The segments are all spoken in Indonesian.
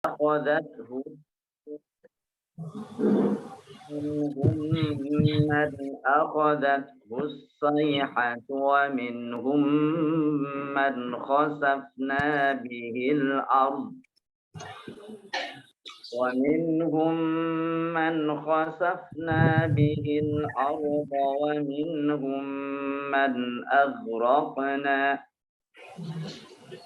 أخذته منهم من أخذته الصيحة ومنهم من خسفنا به الأرض ومنهم من خسفنا به الأرض ومنهم من أغرقنا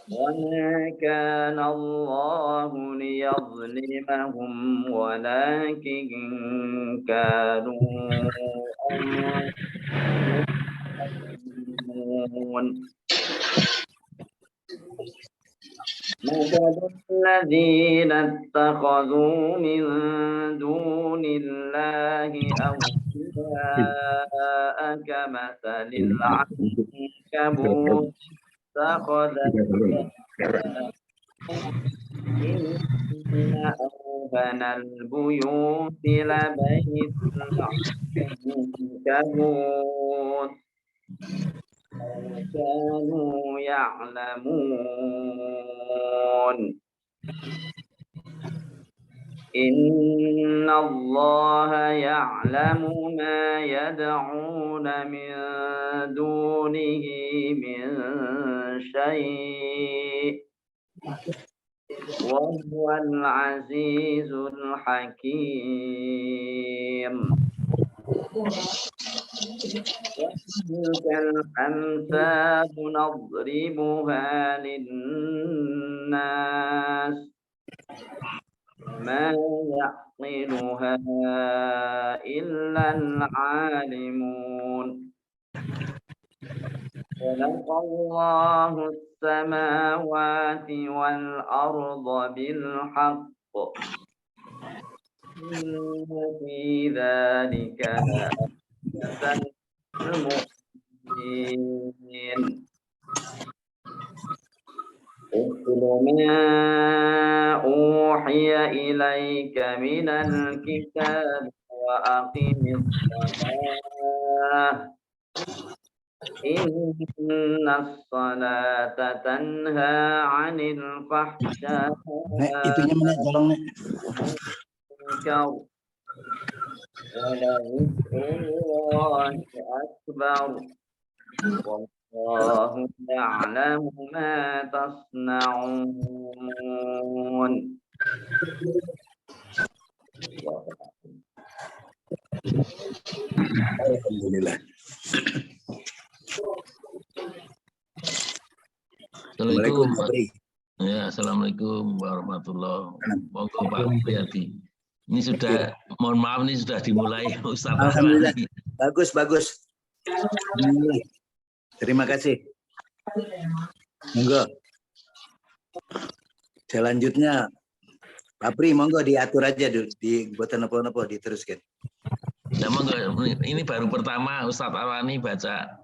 وما كان الله ليظلمهم ولكن كانوا يظلمون مثل الذين اتخذوا من دون الله أولياء كمثل العنكبوت اتخذت إن أوهن البيوت لبيت العنكبوت لو كانوا يعلمون إن الله يعلم ما يدعون من دونه من شيء وهو العزيز الحكيم وتلك الأمثال نضربها للناس ما يعقلها إلا العالمون خلق الله السماوات والأرض بالحق إن في ذلك لآية للمؤمنين اتل ما أوحي إليك من الكتاب وأقم الصلاة إن الصلاة تنهى عن الفحشاء والمنكر ولذكر الله أكبر والله يعلم ما تصنعون. Alhamdulillah. Assalamualaikum. Ya, assalamualaikum warahmatullahi wabarakatuh. Pak Priyadi. Ini sudah, mohon maaf, ini sudah dimulai Ustaz. Alhamdulillah. Bagus. Terima kasih. Monggo. Selanjutnya, Pak Pri, monggo diatur aja dulu, buat apa-apa diteruskan. Ya, monggo. Ini baru pertama Ustaz Alwani baca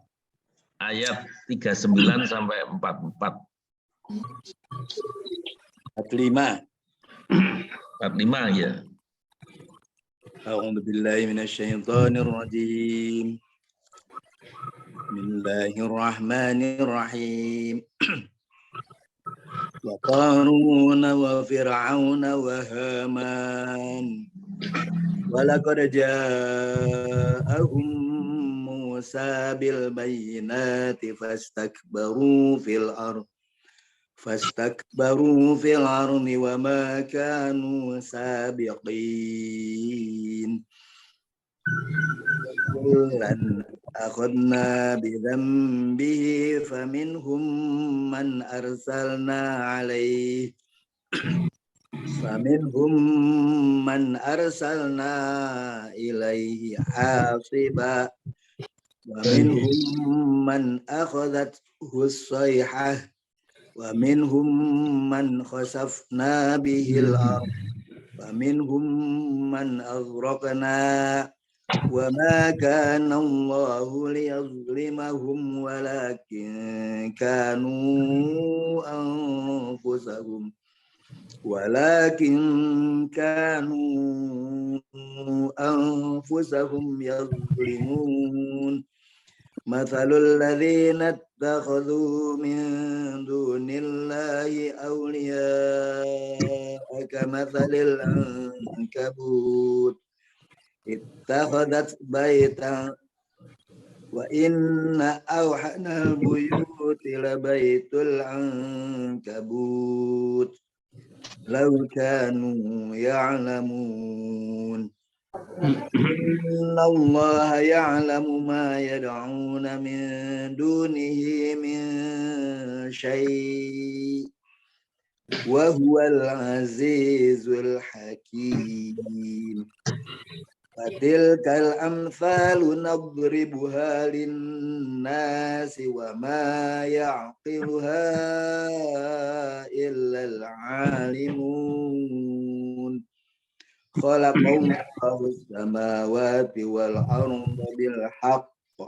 ayat 39 sampai 44. 45. 45 ya. A'udzu billahi minasyaitonir rajim. Bismillahirrahmanirrahim. Wa Qarun wa Fir'aun wa Haman. Wa laqad ja'ahum Musa bil bayyinati fastakbaru fil ardi wa ma kanu sabiqin. Kullan akhadna bi dhanbihi faminhum man arsalna alaihi ilaihi hasiba wa minhum man akhadathu as-sayhah wa minhum man khasafna bihil ardh wa minhum man aghraqna wa ma kana Allahu liyazlimahum walakin kanu anfusahum yazlimun. Mathalul ladzina ittakhadhu min dunillahi awliya'a kamathalil ankabut ittakhadhat baitan wa inna awhanal buyuti labaitul ankabut law kanu ya'lamun. Inna Allah ya'lamu ma yad'una min dunihi min syai' wa huwal azizul hakim. Fatilkal amsalu nadribuha linnasi wa ma ya'qiluha illal alimun. Khalaqallahu samawati wal arda bil haqq.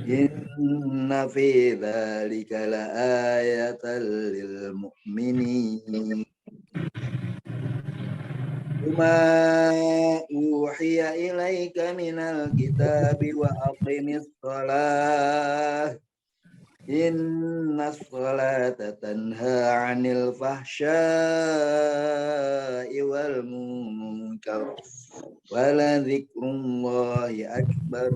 Inna fi dzalika laayatan lil mu'minin. Uma uhiya ilaika minal kitabi wa aqimis shalah. Inna sholata tanha 'anil fahsya'i wal munkar wa la dzikrullahi akbar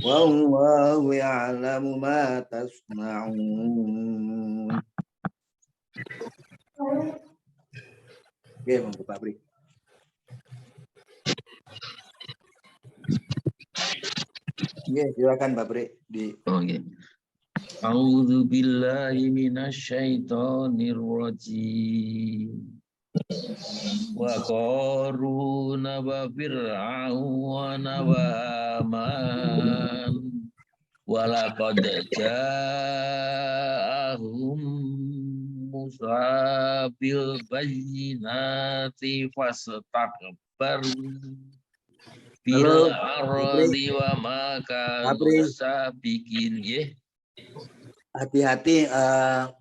wallahu ya'lamu ma tasna'un. Oke, monggo Pak Bri. Oke, silakan Pak Bri di Oke. A'udzu billahi minasyaitonir rajim. Wa qaruna wa fir'auna wa aman wa laqad ja'ahum Musa bil bayyinati fastakbaru bil ardi wa ma kanu sabiqin. hati-hati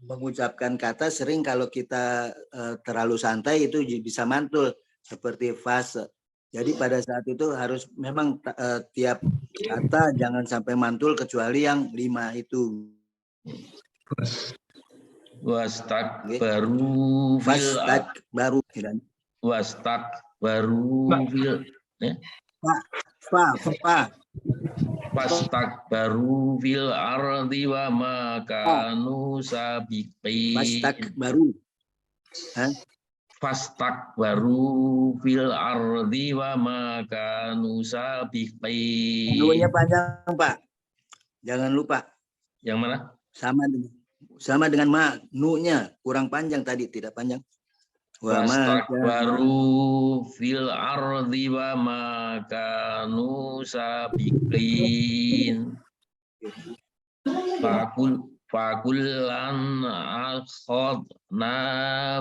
mengucapkan kata, sering kalau kita terlalu santai itu bisa mantul seperti fase. Jadi pada saat itu harus memang tiap kata jangan sampai mantul kecuali yang 5 itu. Wastakbaru fil Fastakbaru fil ardi wa ma kanu sabiqin. Fastakbaru fil ardi wa ma kanu sabiqin. Nunya panjang, Pak. Jangan lupa. Yang mana? Sama dengan ma, nunya kurang panjang tadi, tidak panjang. Wastakbaru fil ardi wa ma kanu sabiqin. Fakullan akhadna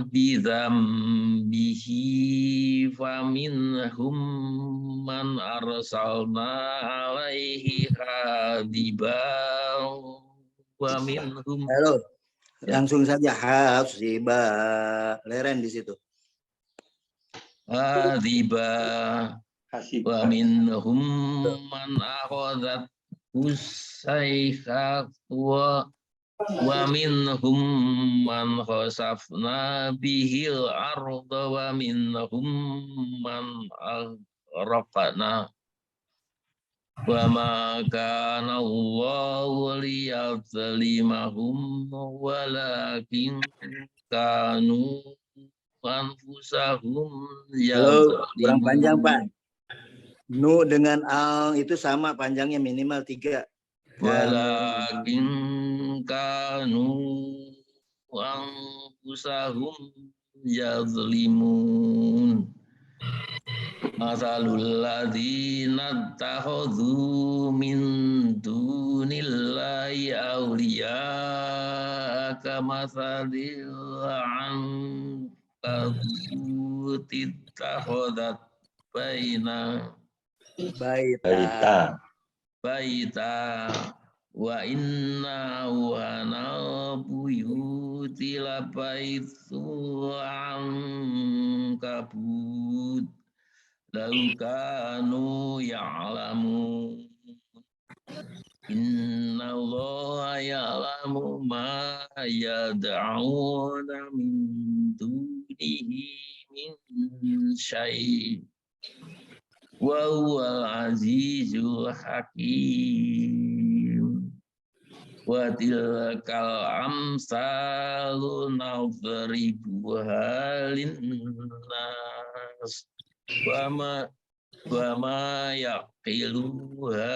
bidzambihi faminhum man arsalna alaihi hadiban wa minhum. Halo. Langsung saja hasiba, leren di situ. Hadiba wa minhum man akhadhat usayha wa minhum man khasafna bihil arda wa minhum man aghraqna wa ma kana Allahu liyadzlimahum walakin kanu anfusahum yazlimun. Kurang panjang, Pak. Nu dengan al itu sama panjangnya minimal 3. Walakin kanu anfusahum yazlimun. Masalul ladzina takhadhu min dunillahi awliya kamathalil ankabut ittakhadhat baita wa inna awhanal buyuti labaitu ankabut law kanu ya'lamun. Inna Allah ya'lamu ma yad'una min dunihi min syai' wa huwal azizul hakim. Wa tilkal amsalu nadribuha linnas wa ma yaqiluha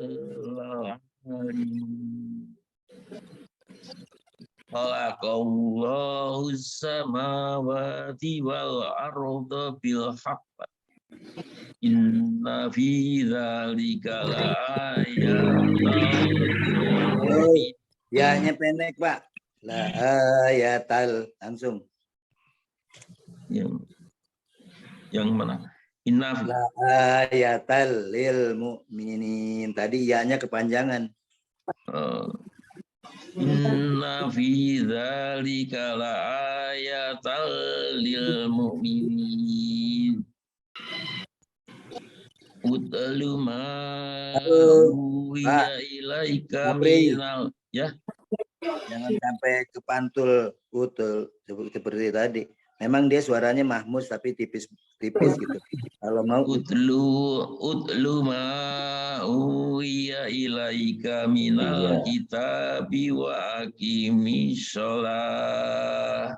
illa alimun. Khalaqallahu samawati wal arda bil haqq. Inna fi dzalika laayatal lil Oh, mu'min. ya-nya pendek, Pak. La ayatal langsung. Yang mana? Inna fi La ayatal lil mu'minin. Tadi ya-nya kepanjangan. Inna fi dzalika laayatal lil mu'minin. Utlu ma Halo, uhiya ilaika Apri. minal ya. Jangan sampai kepantul utul seperti tadi. Memang dia suaranya mahmud tapi tipis gitu. Kalau mau Utlu ma uhiya ilaika minal kitabi wa aqimis shalah.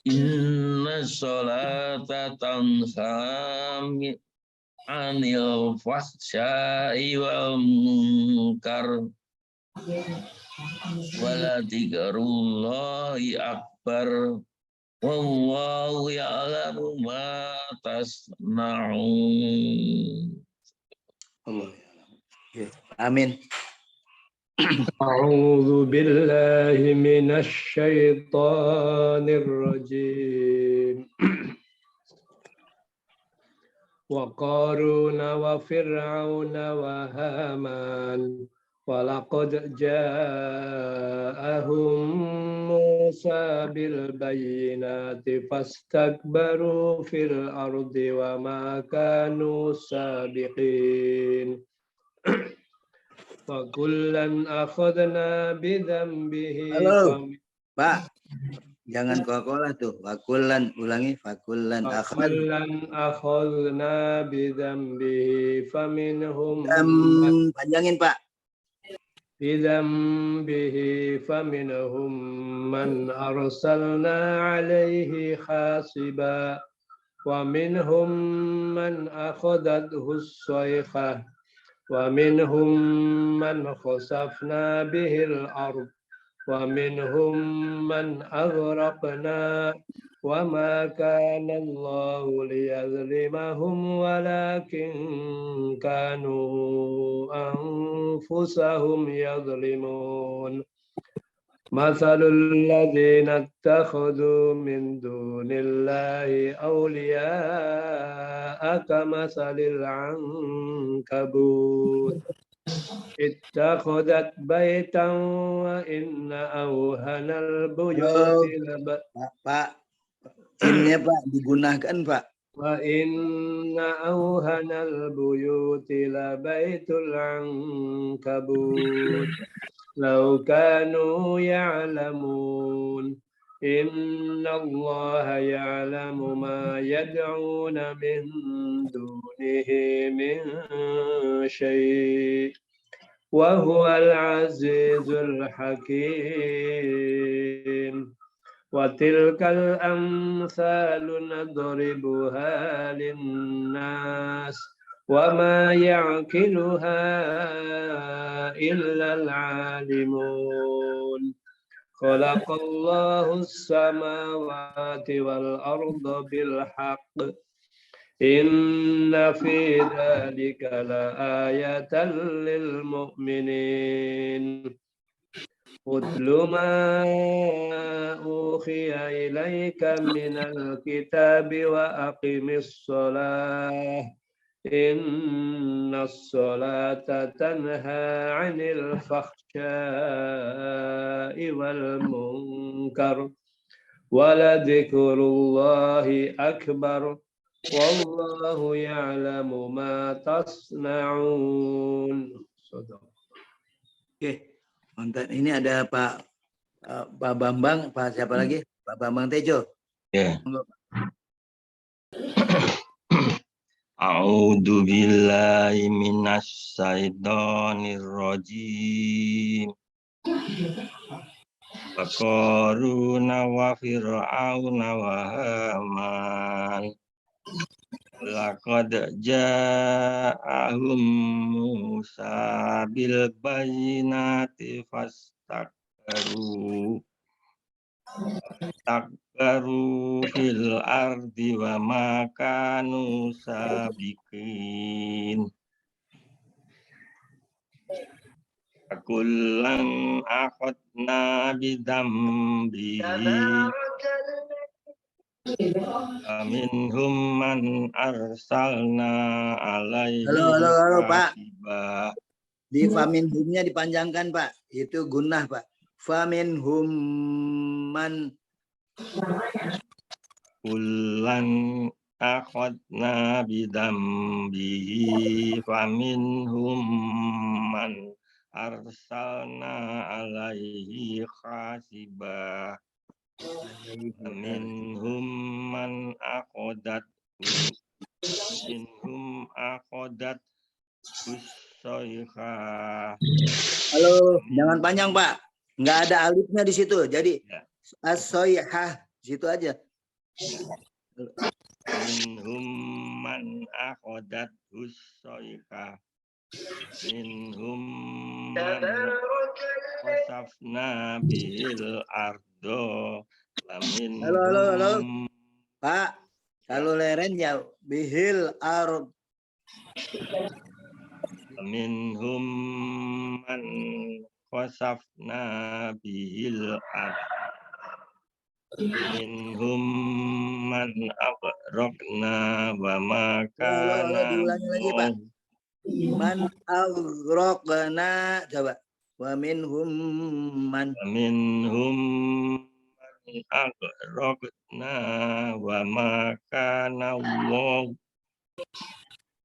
Inna sholata tanha anil fahsya'i wal munkar wala dzikrullahi akbar wallahu ya'lamu ma tasna'un. Allah. Amin. أعوذ بالله من الشيطان الرجيم وقارون وفرعون وهامان ولقد جاءهم موسى بالبينات فاستكبروا في الأرض وما كانوا سابقين وَكُلًّا أَخَذْنَا بِذَنبِهِ. Halo, Pak. Jangan Coca-Cola tuh. Fakullan, ulangi. Fakullan akhadna bidzambihi faminhum panjangin, Pak. bidzambihi faminhum man arsalna alaihi hasiba wa minhum man akhadathu as-sayhah ومنهم من خسفنا به الأرض ومنهم من أغرقنا وما كان الله ليظلمهم ولكن كانوا أنفسهم يظلمون مثل الذين اتخذوا من دون الله أولياء كمثل العنكبوت اتخذت بيتا وإن أوهن البيوت Pak, ini Pak digunakan Pak. وإن أوهن البيوت لبيت العنكبوت لو كانوا يعلمون إن الله يعلم ما يدعون من دونه من شيء وهو العزيز الحكيم وتلك الأمثال نضربها للناس وما يعقلها إلا العالمون خلق الله السماوات والأرض بالحق إن في ذلك لآية للمؤمنين اتل ما أوحي إليك من الكتاب وأقم الصلاة إن الصلاة تنهى عن الفحشاء والمنكر ولذكر الله أكبر Wallahu ya'lamu ma tasna'un. Oke, konten ini ada Pak Pak Bambang, Pak siapa lagi? Pak Bambang Tejo. Ya. Monggo, Pak. A'udzu billahi minasy syaithanir rajim. Wa qaruna wa fir'auna wa haman. Laqad ja'ahum Musa bil bayyinati fastakbaru fil ardi wa ma kanu sabiqin. Kullan akhadna bidambihi minhum man arsalna alaihi Halo, Pak. hasiba. Di faminhumnya dipanjangkan, Pak. Itu gunnah, Pak. Faminhum man. Kullan akhadna bidambihi faminhum man arsalna alaihi hasiba. Minhum man akhodat minhum akhodat usoiha. Halo, jangan panjang, Pak. Nggak ada alifnya di situ. Jadi Ya. as-soyhah di situ aja. Minhum man akhodat usoiha. Minhum man wasafna bil ardo. Halo. Pak, kalau leren ya bihil arab. Minhum man wasafna bil ard. Minhum man agrokna wa makana. Diulangi lagi, Pak. Man agrokna, coba. Wa minhum man. Minhum man agrokna wa makana Allah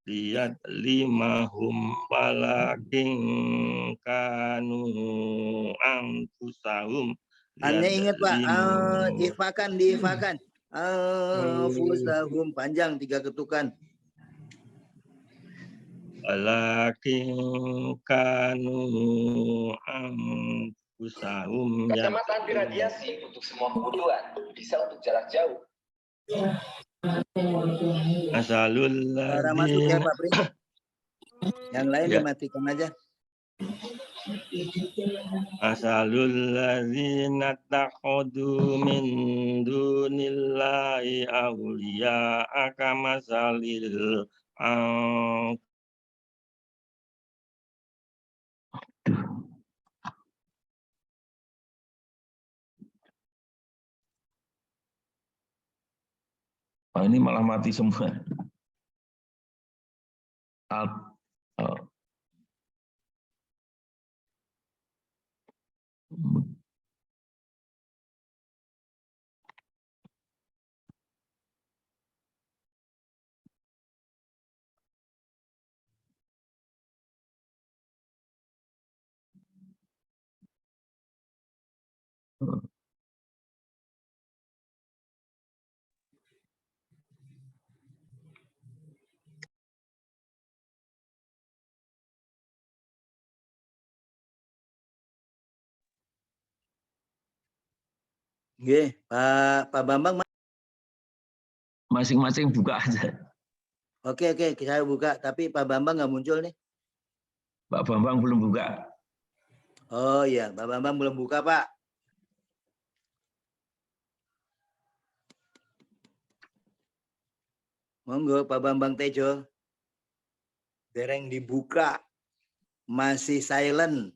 lihat limahum walakin kanu anfusahum. Aneh ingat, Pak. Diifakan. Fusahum panjang 3 ketukan. Walakin kanu anfusahum. Kacamata anti radiasi untuk semua kebutuhan, bisa untuk jarak jauh. Asalul Cara masuk ya, Pak Pri. Yang lain Ya. dimatikan aja. Asalul ladzina takhadu min dunillahi awliya'a kamasalil Oh, ini malah mati semua. Oke, Pak Bambang. Masing-masing buka aja. Oke, saya buka. Tapi Pak Bambang nggak muncul nih. Pak Bambang belum buka. Oh iya, Pak Bambang belum buka, Pak. Monggo, Pak Bambang Tejo. Dereng dibuka. Masih silent.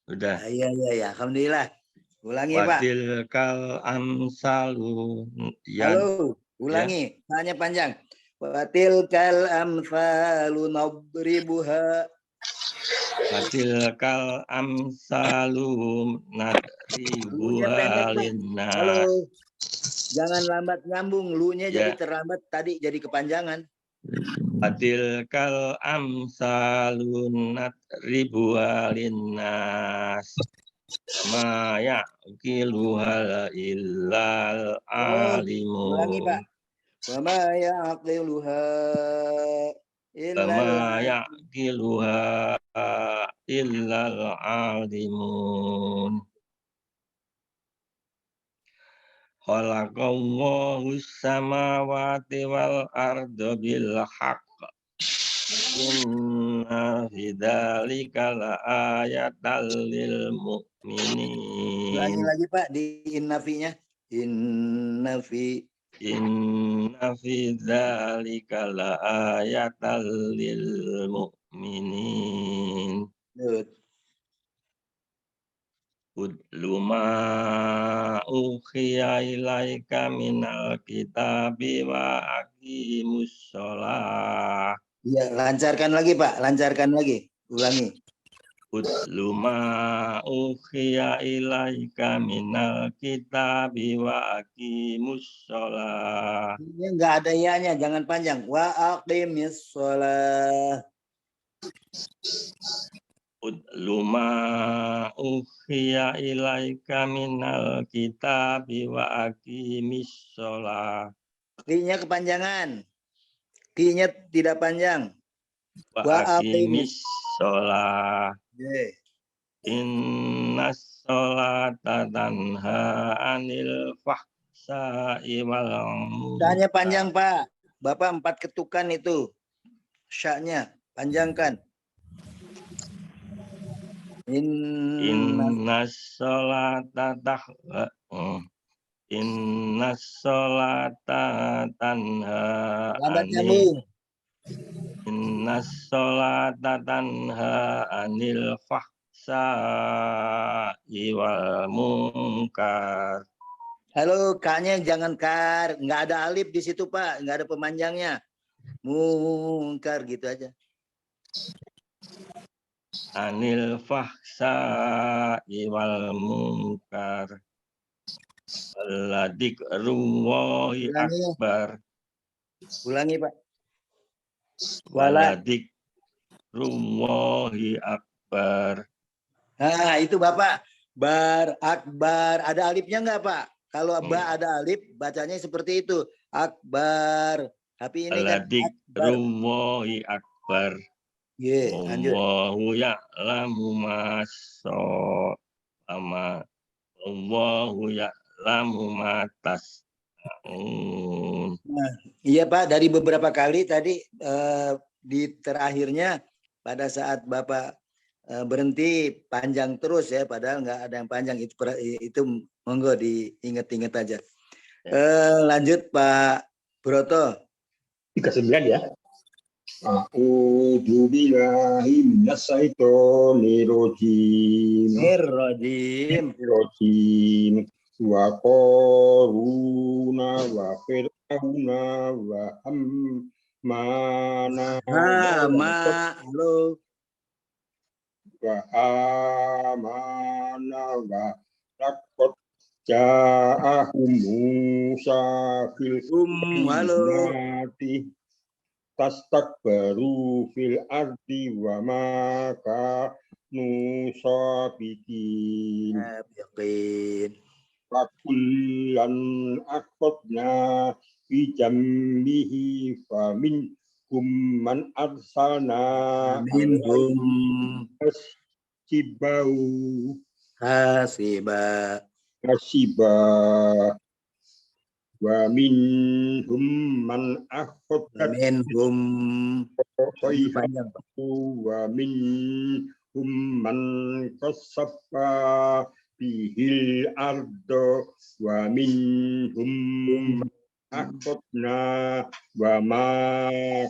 Udah. Iya. Alhamdulillah. Ulangi, Pak. Watilkal amsalu. Halo, ulangi. Tanya panjang. Watilkal amsalu nadribuha. Watilkal amsalu Lu-nya pendek, Pak. Halo. Ribualinnas. Jangan lambat nyambung. Lu-nya Ya. jadi terlambat tadi jadi kepanjangan. Adilkal amsalunat ribualinnas. Ma ya'qiluha illal Ulangi, Pak. alimun. Wa ma ya'qiluha illa Ma ya'qiluha illal alimun. Khalaqallahu samawati wal arda bil haqq. Inna fi dzalika laayatal lil Ulangi mu'minin. lagi, Pak, di innafi-nya. Innafi. Inna fi dzalika laayatal lil mu'minin. Utlu ma uhiya ilaika minal kitabi wa aqimus sholah. Ya, lancarkan lagi, Pak. Lancarkan lagi. Ulangi. Utlu ma uhiya ilaika minal kitabi wa aqimus sholah. Ini enggak ada ya-nya, jangan panjang. Wa aqimis sholah. Utlu ma uhiya ilaika minal kitabi wa aqimis sholah. Ki-nya kepanjangan. Ki-nya tidak panjang. Wa aqimis sholah. Yeah. Innas sholata tanha anil fahsya'i wal Sya-nya munkar. panjang, Pak. Bapak 4 ketukan itu. Sya-nya panjangkan. Innas sholata tanha Lambat anil nyambung. Innas sholata tanha anil fahsya'i wal munkar. Halo, K-nya jangan kar. Nggak ada alif di situ, Pak. Nggak ada pemanjangnya. Mungkar gitu aja. Anil fahsya'i wal munkar. Waladikrullahi Ulangi. akbar. Ulangi, Pak. Waladikrullahi akbar. Nah, itu Bapak. Bar, akbar. Ada alifnya nggak, Pak? Kalau ba ada alif, bacanya seperti itu. Akbar. Tapi ini kan akbar. Waladikrullahi akbar. Ye, lanjut. Allahu ya'lamu ma sama. Allahu ya'lamu ma tasna'un. Nah, iya, Pak. Dari beberapa kali tadi di terakhirnya pada saat Bapak berhenti panjang terus ya, padahal nggak ada yang panjang. Itu monggo diingat-ingat aja. Lanjut Pak Broto. 39 ya. A'udzu billahi minasyaitonir rajim. Wa qaruna wa fir'auna wa hammana Halo. wa amana wa laqad ja'ahum Musa fil Halo. tastakbaru fil ardi wa ma kanu sabiqin. Yakin. Fakullan akhadna bi jambihi famin man arsalna Minhum hasiba wa minhum man akhadna minhum panjang wa minhum man kasaffa bihil ardo wa minhum akhadna wa ma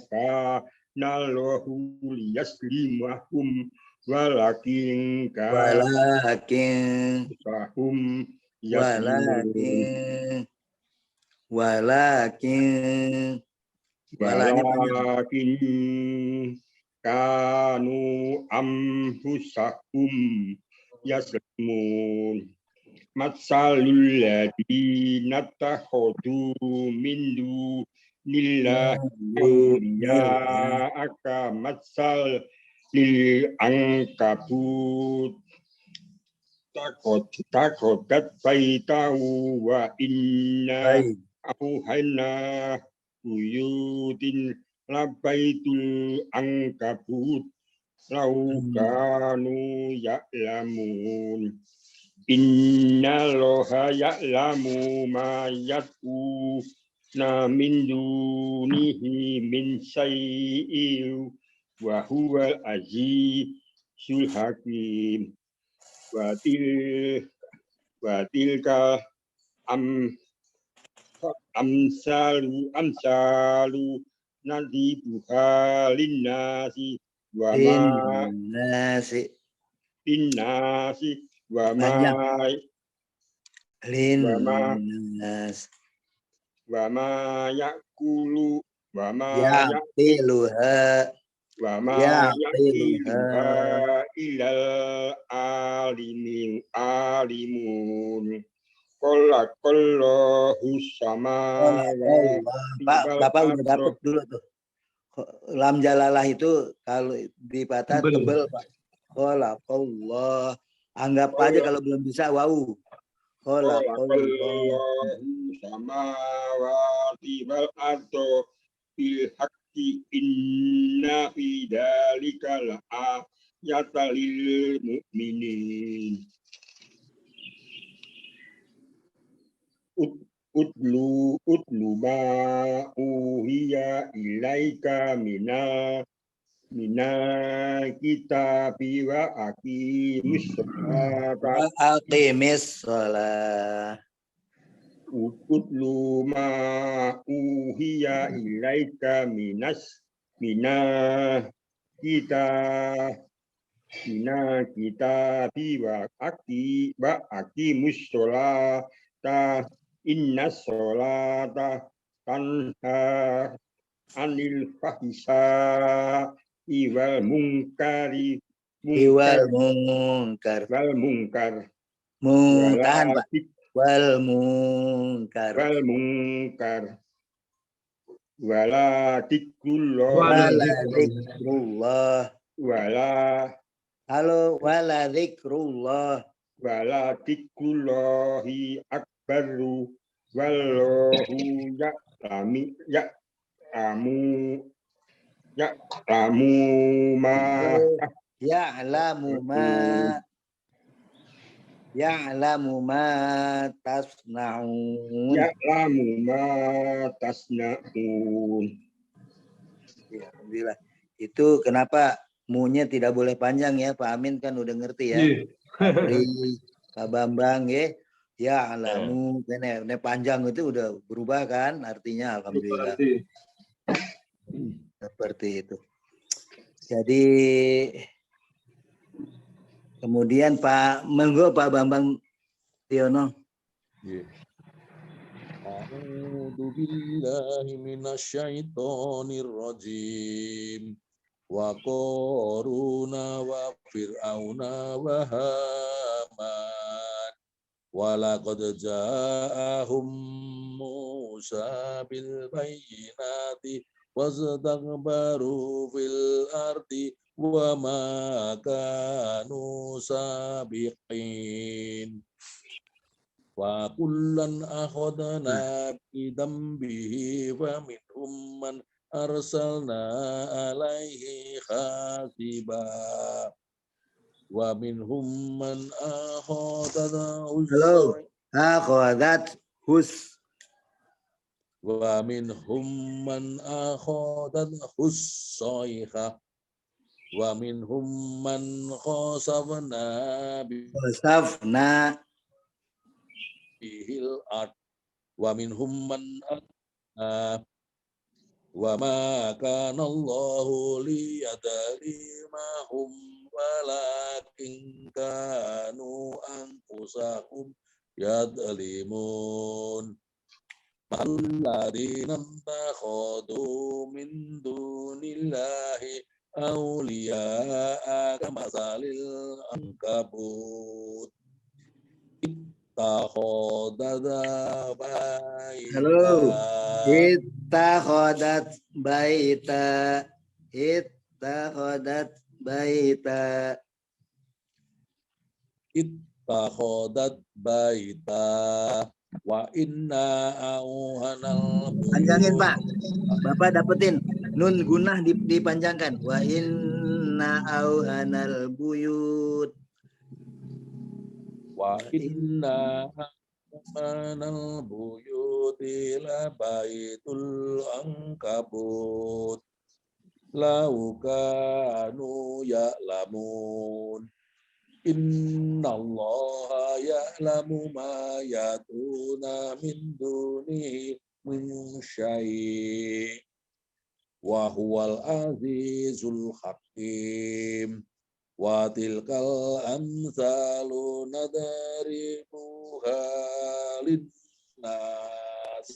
kana lahu liyaslimahum walakin sahum yaslimun walakin kanu amhusahum yaslimun. masalul ladina takhudu min dunillahi awliya aka masal lil angkabut takodat baitahu wa inna Baik. auhayna buyutin labaitul angkabut laukanu ya'lamun inna loha ya'lamu ma yad'u na min dunihi min syai'in wa huwal azizul hakim wa tilka amsalu nadibuha linnasi wa ma Linnasi. linnasi wa ma Linnas. wa ma yakulu wa ma Yaqiluha. yaqiluha Yaqiluha. ilal alimun qolaqallahu samawati Pak, wal Bapak udah ardo. dapet dulu tuh. Lam jalalah itu kalau dipatah tebel, Pak. Kholaqallah. Anggap aja kalau belum bisa wau. Kholaqallah. Qolaqallahu samawati wal ardo bil haqqi inna fi dzalika la ayatal lil mu'minin. Utlu ma uhiya ilaika mina kitabi wa aqimus sholata Aqimis sholat. utlu ma uhiya ilaika mina kitabi wa aqimus sholata inna sholata tanha anil fahsya wal munkari Iwal munkar. wal munkar Tahan, Pak. Wal munkar. Wala tikullah Wala zikrullah. Halo, wala zikrullah. wala tikullahi akbaru wallahu ya'lamu ma Ya'lamu ma tasna'un. ya'lamu ma tasna'un. Ya, alhamdulillah. Itu kenapa mu-nya tidak boleh panjang ya, Pak Amin kan udah ngerti ya. Pri, Pak Bambang ya. Ya'lamu, ini panjang itu udah berubah kan artinya, alhamdulillah. Seperti itu. Jadi kemudian Pak Bambang Tiono. A'udzu billahi minasyaitonir rajim. Wa qaruna wa fir'auna wa haman. Wa laqad ja'ahum Musa bil bayyinati wastakbaru fil ardi wa ma kanu sabiqin. Wa kullan akhadna bi dambihi wa minhum man arsalna alaihi hasiba wa minhum man Akhadat hus. Wa minhum man akhadat hus-sayha wa minhum man khasafna bihil ard wa minhum man wa ma kana Allahu liyadlimahum walakin kanu anfusahum yadlimun. Alladzina takhadu min dunillahi awliya'a kamasalil ankabut ittakhadha baita. Halo. Ittakhadat baita. Ittakhadat baita. Ittakhadhat baita wa inna auhanal Panjangin Pak. Bapak dapetin nun gunah dipanjangkan. Wa inna auhanal buyut. wa inna auhanal buyuti la baitul ankabut lau kanu ya'lamun. Innallaha ya'lamu ma yatuna min dunihi min syai' wa huwal azizul hakim. Wa tilkal amsalu nadribuha linnas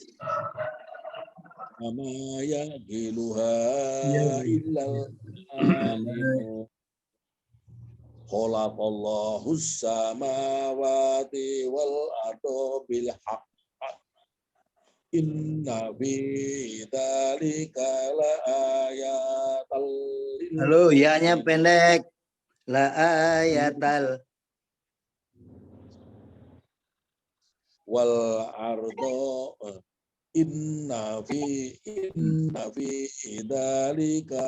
ama yaqiluha illal alimun. Khalaqallahu samawati wal arda bil haqq. Inna fi dzalika la ayatal lil Halo, ya-nya pendek. La ayatal. wal arda. Inna fi dzalika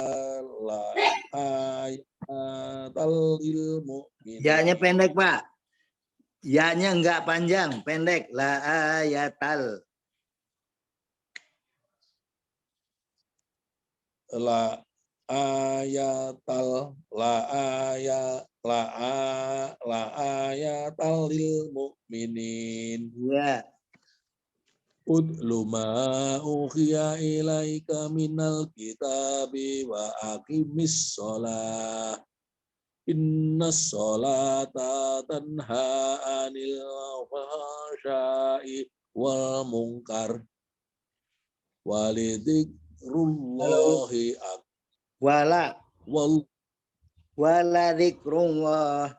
la ayatal lil mu'minin. Ya-nya pendek, Pak. Ya-nya enggak panjang, pendek. La ayatal. La ayatal lil mu'minin. Ya. Udlu ma uhiya ilaika minal kitabi wa aqimis sholah. Innas sholata tanha anil fahsya'i wal munkar. Walidikrullahi Wala wal wala dzikrullah.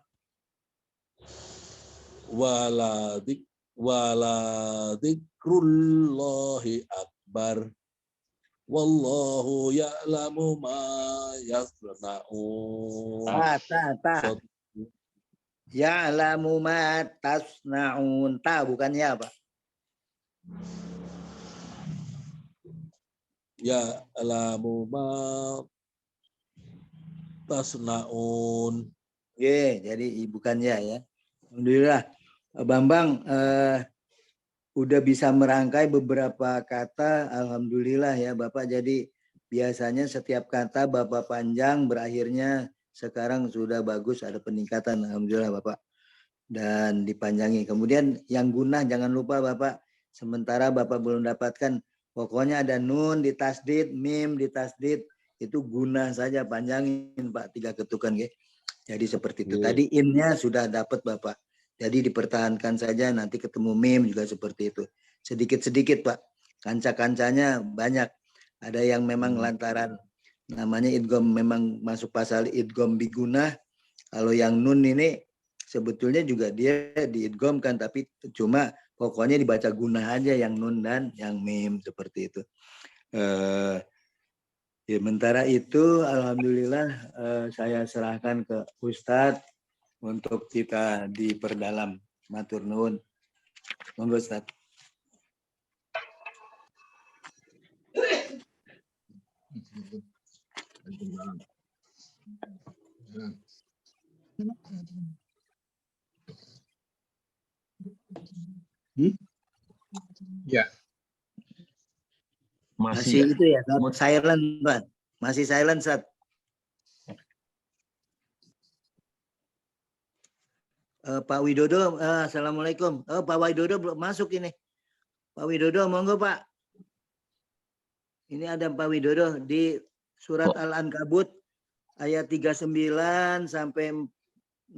Waladikrullahi akbar. Wallahu ya'lamu ma yasna'un. Ta. Ya'lamu ma tasna'un. Ta bukan ya, Pak. Ya'lamu ma tasna'un. Jadi bukan ya. Alhamdulillah. Bambang udah bisa merangkai beberapa kata. Alhamdulillah ya Bapak. Jadi biasanya setiap kata Bapak panjang, berakhirnya sekarang sudah bagus, ada peningkatan. Alhamdulillah Bapak. Dan dipanjangi. Kemudian yang gunah jangan lupa Bapak. Sementara Bapak belum dapatkan, pokoknya ada nun di tasdid, mim di tasdid, itu gunah saja, panjangin Pak, 3 ketukan. Jadi seperti itu. Tadi innya sudah dapat Bapak. Jadi dipertahankan saja, nanti ketemu mim juga seperti itu. Sedikit-sedikit Pak. Kanca-kancanya banyak. Ada yang memang lantaran namanya idgham, memang masuk pasal idgham bigunah. Kalau yang nun ini sebetulnya juga dia diidghamkan, tapi cuma pokoknya dibaca gunah aja yang nun dan yang mim seperti itu. Sementara itu alhamdulillah saya serahkan ke Ustadz untuk kita diperdalam. Matur nuwun. Monggo Ustadz. Ya. Masih itu ya, silent Pak. Masih silent Ustadz. Pak Widodo, assalamualaikum. Pak Widodo belum masuk ini. Pak Widodo, monggo Pak. Ini ada Pak Widodo di surat Al-Ankabut ayat 39 sampai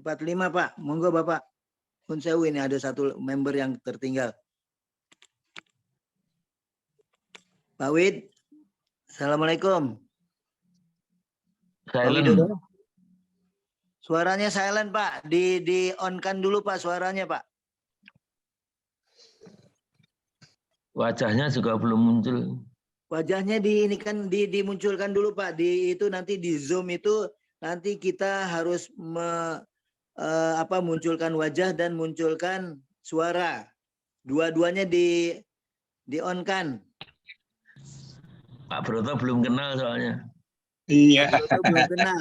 45 Pak. Monggo Bapak. Kun sewu, ini ada satu member yang tertinggal. Pak Wid, assalamualaikum. Pak Widodo. Suaranya silent Pak, di on kan dulu Pak suaranya Pak. Wajahnya juga belum muncul. Wajahnya di ini kan dimunculkan dulu Pak. Di itu nanti di Zoom itu nanti kita harus munculkan wajah dan munculkan suara. Dua-duanya di on kan. Pak Broto belum kenal soalnya. Iya. Widodo belum kenal.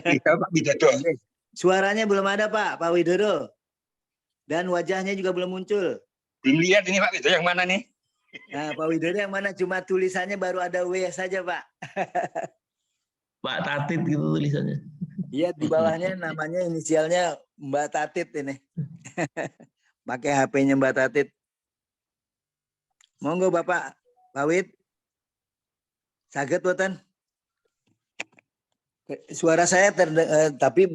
Iya Pak Widodo. Suaranya belum ada Pak Widodo. Dan wajahnya juga belum muncul. Belum lihat ini Pak Widodo yang mana nih? Nah, Pak Widodo yang mana? Cuma tulisannya baru ada W saja, Pak. Pak Tatit gitu tulisannya. Iya, di bawahnya namanya inisialnya Mbak Tatit ini. Pakai HP-nya Mbak Tatit. Monggo Bapak, Pak Wid. Saged boten? Suara saya tapi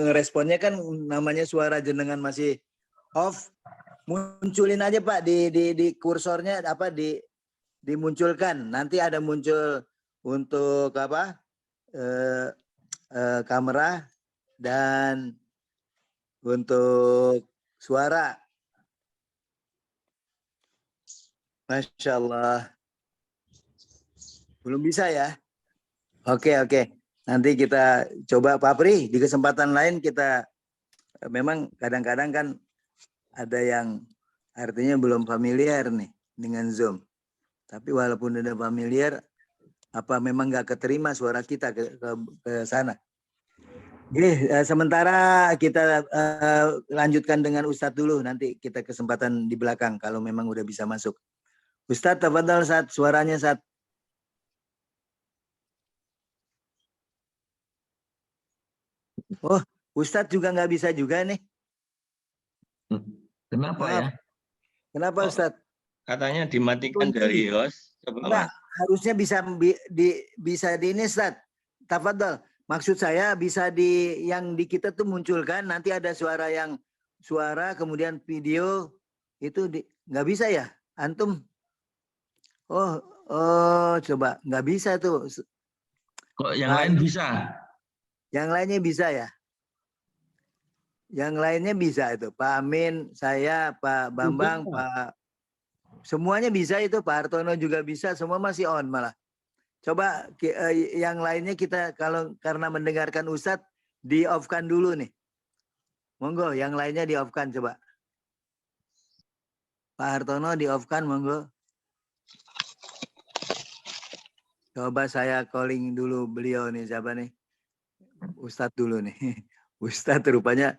responnya kan namanya suara jenengan masih off. Munculin aja Pak di kursornya dimunculkan. Nanti ada muncul untuk kamera dan untuk suara. Masya Allah. Belum bisa ya? Oke. Nanti kita coba Pak Pri, di kesempatan lain kita memang kadang-kadang kan ada yang artinya belum familiar nih dengan Zoom. Tapi walaupun udah familiar, apa memang nggak keterima suara kita ke sana. Oke, sementara kita lanjutkan dengan Ustadz dulu. Nanti kita kesempatan di belakang kalau memang udah bisa masuk. Ustadz, tafadhol Ustadz, suaranya Ustadz. Oh, Ustadz juga nggak bisa juga nih. Kenapa Maaf. ya? Kenapa Ustadz? Katanya dimatikan dari host. Coba Enggak, Mas. harusnya bisa di ini Ustadz. Tafadhol. Maksud saya bisa yang di kita tuh munculkan nanti ada suara kemudian video itu nggak bisa ya? Antum? Oh, coba nggak bisa tuh. Kok yang lain bisa? Yang lainnya bisa ya? Yang lainnya bisa itu. Pak Amin, saya, Pak Bambang, Pak semuanya bisa itu. Pak Hartono juga bisa. Semua masih on malah. Coba yang lainnya kita karena mendengarkan Ustadz di off-kan dulu nih. Monggo, yang lainnya di off-kan coba. Pak Hartono di off-kan monggo. Coba saya calling dulu beliau nih, siapa nih? Ustadz dulu nih. Ustadz rupanya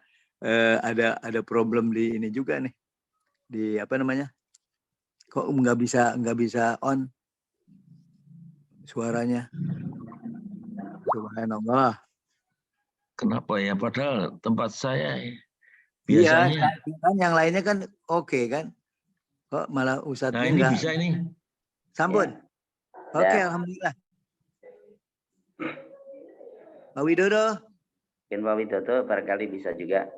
ada problem di ini juga nih. Di apa namanya? Kok nggak bisa on suaranya. Subhanallah. Kenapa ya? Padahal tempat saya Biasanya. biasanya. Kan yang lainnya kan oke kan? Kok malah Ustadznya Nah ini nggak? bisa ini. Sampun. Ya. Oke, alhamdulillah. Pak Widodo. Mungkin Pak Widodo barangkali bisa juga.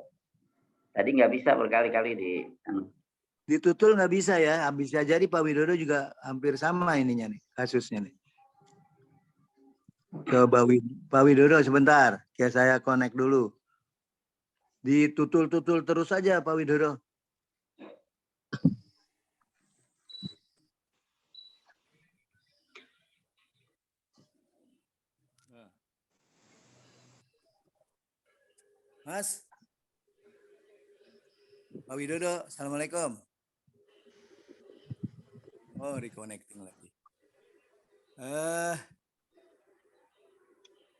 Tadi nggak bisa berkali-kali Ditutul nggak bisa ya. Bisa jadi Pak Widodo juga hampir sama ininya nih, kasusnya nih. Coba Pak Widodo sebentar. Ya saya connect dulu. Ditutul-tutul terus saja Pak Widodo. Mas. Pak Widodo, Assalamualaikum. Oh, reconnecting lagi.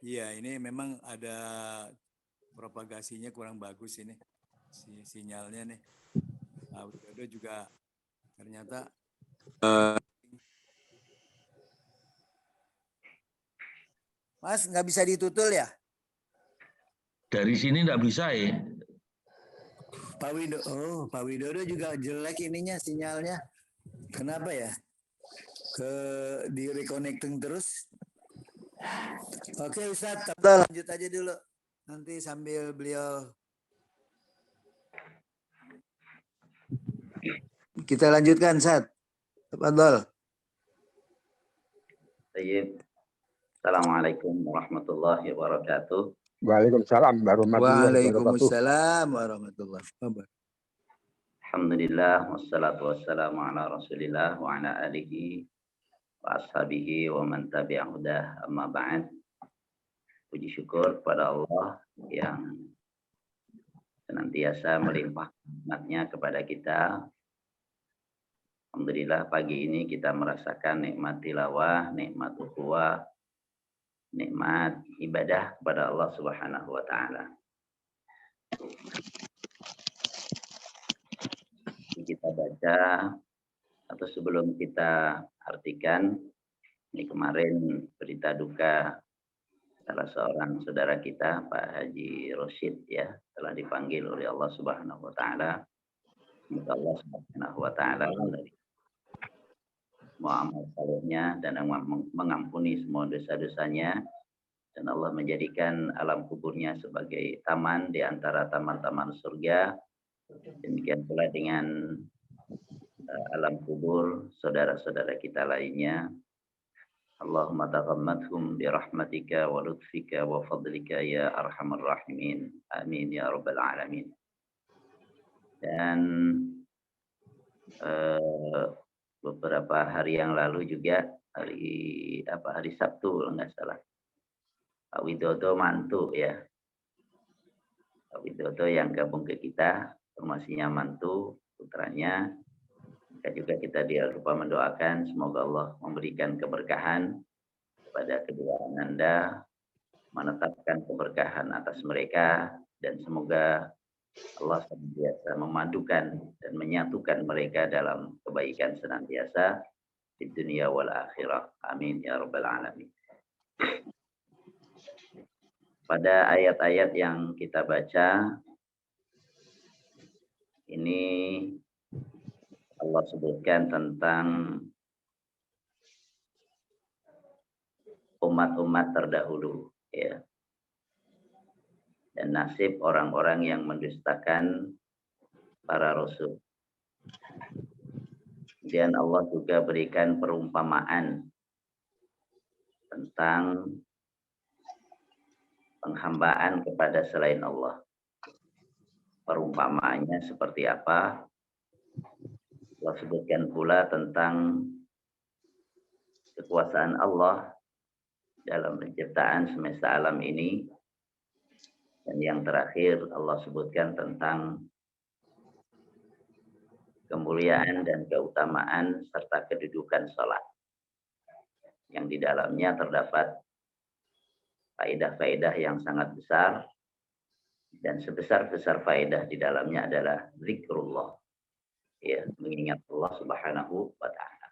Iya, ini memang ada propagasinya kurang bagus ini. Sinyalnya nih. Pak Widodo juga ternyata Mas, nggak bisa ditutul ya? Dari sini nggak bisa ya. Pak Widodo juga jelek ininya sinyalnya. Kenapa ya? Di reconnecting terus. Oke Ustadz, lanjut aja dulu. Nanti sambil beliau. Kita lanjutkan Ustadz. Tafadhol. Baik. Assalamualaikum warahmatullahi wabarakatuh. Waalaikumsalam warahmatullahi wabarakatuh. Waalaikumsalam warahmatullahi wabarakatuh. Alhamdulillah wassalatu wassalamu ala Rasulillah wa ala alihi wa ashabihi wa man tabi'ahu dah, amma ba'd. Puji syukur kepada Allah yang senantiasa melimpah nikmat-Nya kepada kita. Alhamdulillah pagi ini kita merasakan nikmat tilawah, nikmat ukhuwah, nikmat ibadah kepada Allah Subhanahu wa taala. Kita baca atau sebelum kita artikan, ini kemarin berita duka salah seorang saudara kita, Pak Haji Rosyid, ya, telah dipanggil oleh Allah Subhanahu wa taala. Semoga Allah Subhanahu wa taala dari semua amal salehnya dan mengampuni semua dosa-dosanya, dan Allah menjadikan alam kuburnya sebagai taman di antara taman-taman surga. Demikian pula dengan alam kubur saudara-saudara kita lainnya. Allahumma taghammadhum bi rahmatika wa lutfika wa fadlika ya arhamar rahimin. Amin ya rabbal alamin. Dan beberapa hari yang lalu juga hari Sabtu kalau nggak salah, Pak Widodo mantu, ya. Pak Widodo yang gabung ke kita, informasinya mantu putranya. Maka juga kita lupa mendoakan semoga Allah memberikan keberkahan kepada kedua ananda, menetapkan keberkahan atas mereka, dan semoga Allah senantiasa memadukan dan menyatukan mereka dalam kebaikan senantiasa di dunia wal akhirah. Amin ya rabbal alamin. Pada ayat-ayat yang kita baca ini Allah sebutkan tentang umat-umat terdahulu, ya, dan nasib orang-orang yang mendustakan para rasul. Kemudian Allah juga berikan perumpamaan tentang penghambaan kepada selain Allah. Perumpamaannya seperti apa? Allah sebutkan pula tentang kekuasaan Allah dalam penciptaan semesta alam ini. Dan yang terakhir Allah sebutkan tentang kemuliaan dan keutamaan serta kedudukan salat, yang di dalamnya terdapat faedah-faedah yang sangat besar, dan sebesar-besar faedah di dalamnya adalah zikrullah, ya, mengingat Allah Subhanahu wa taala.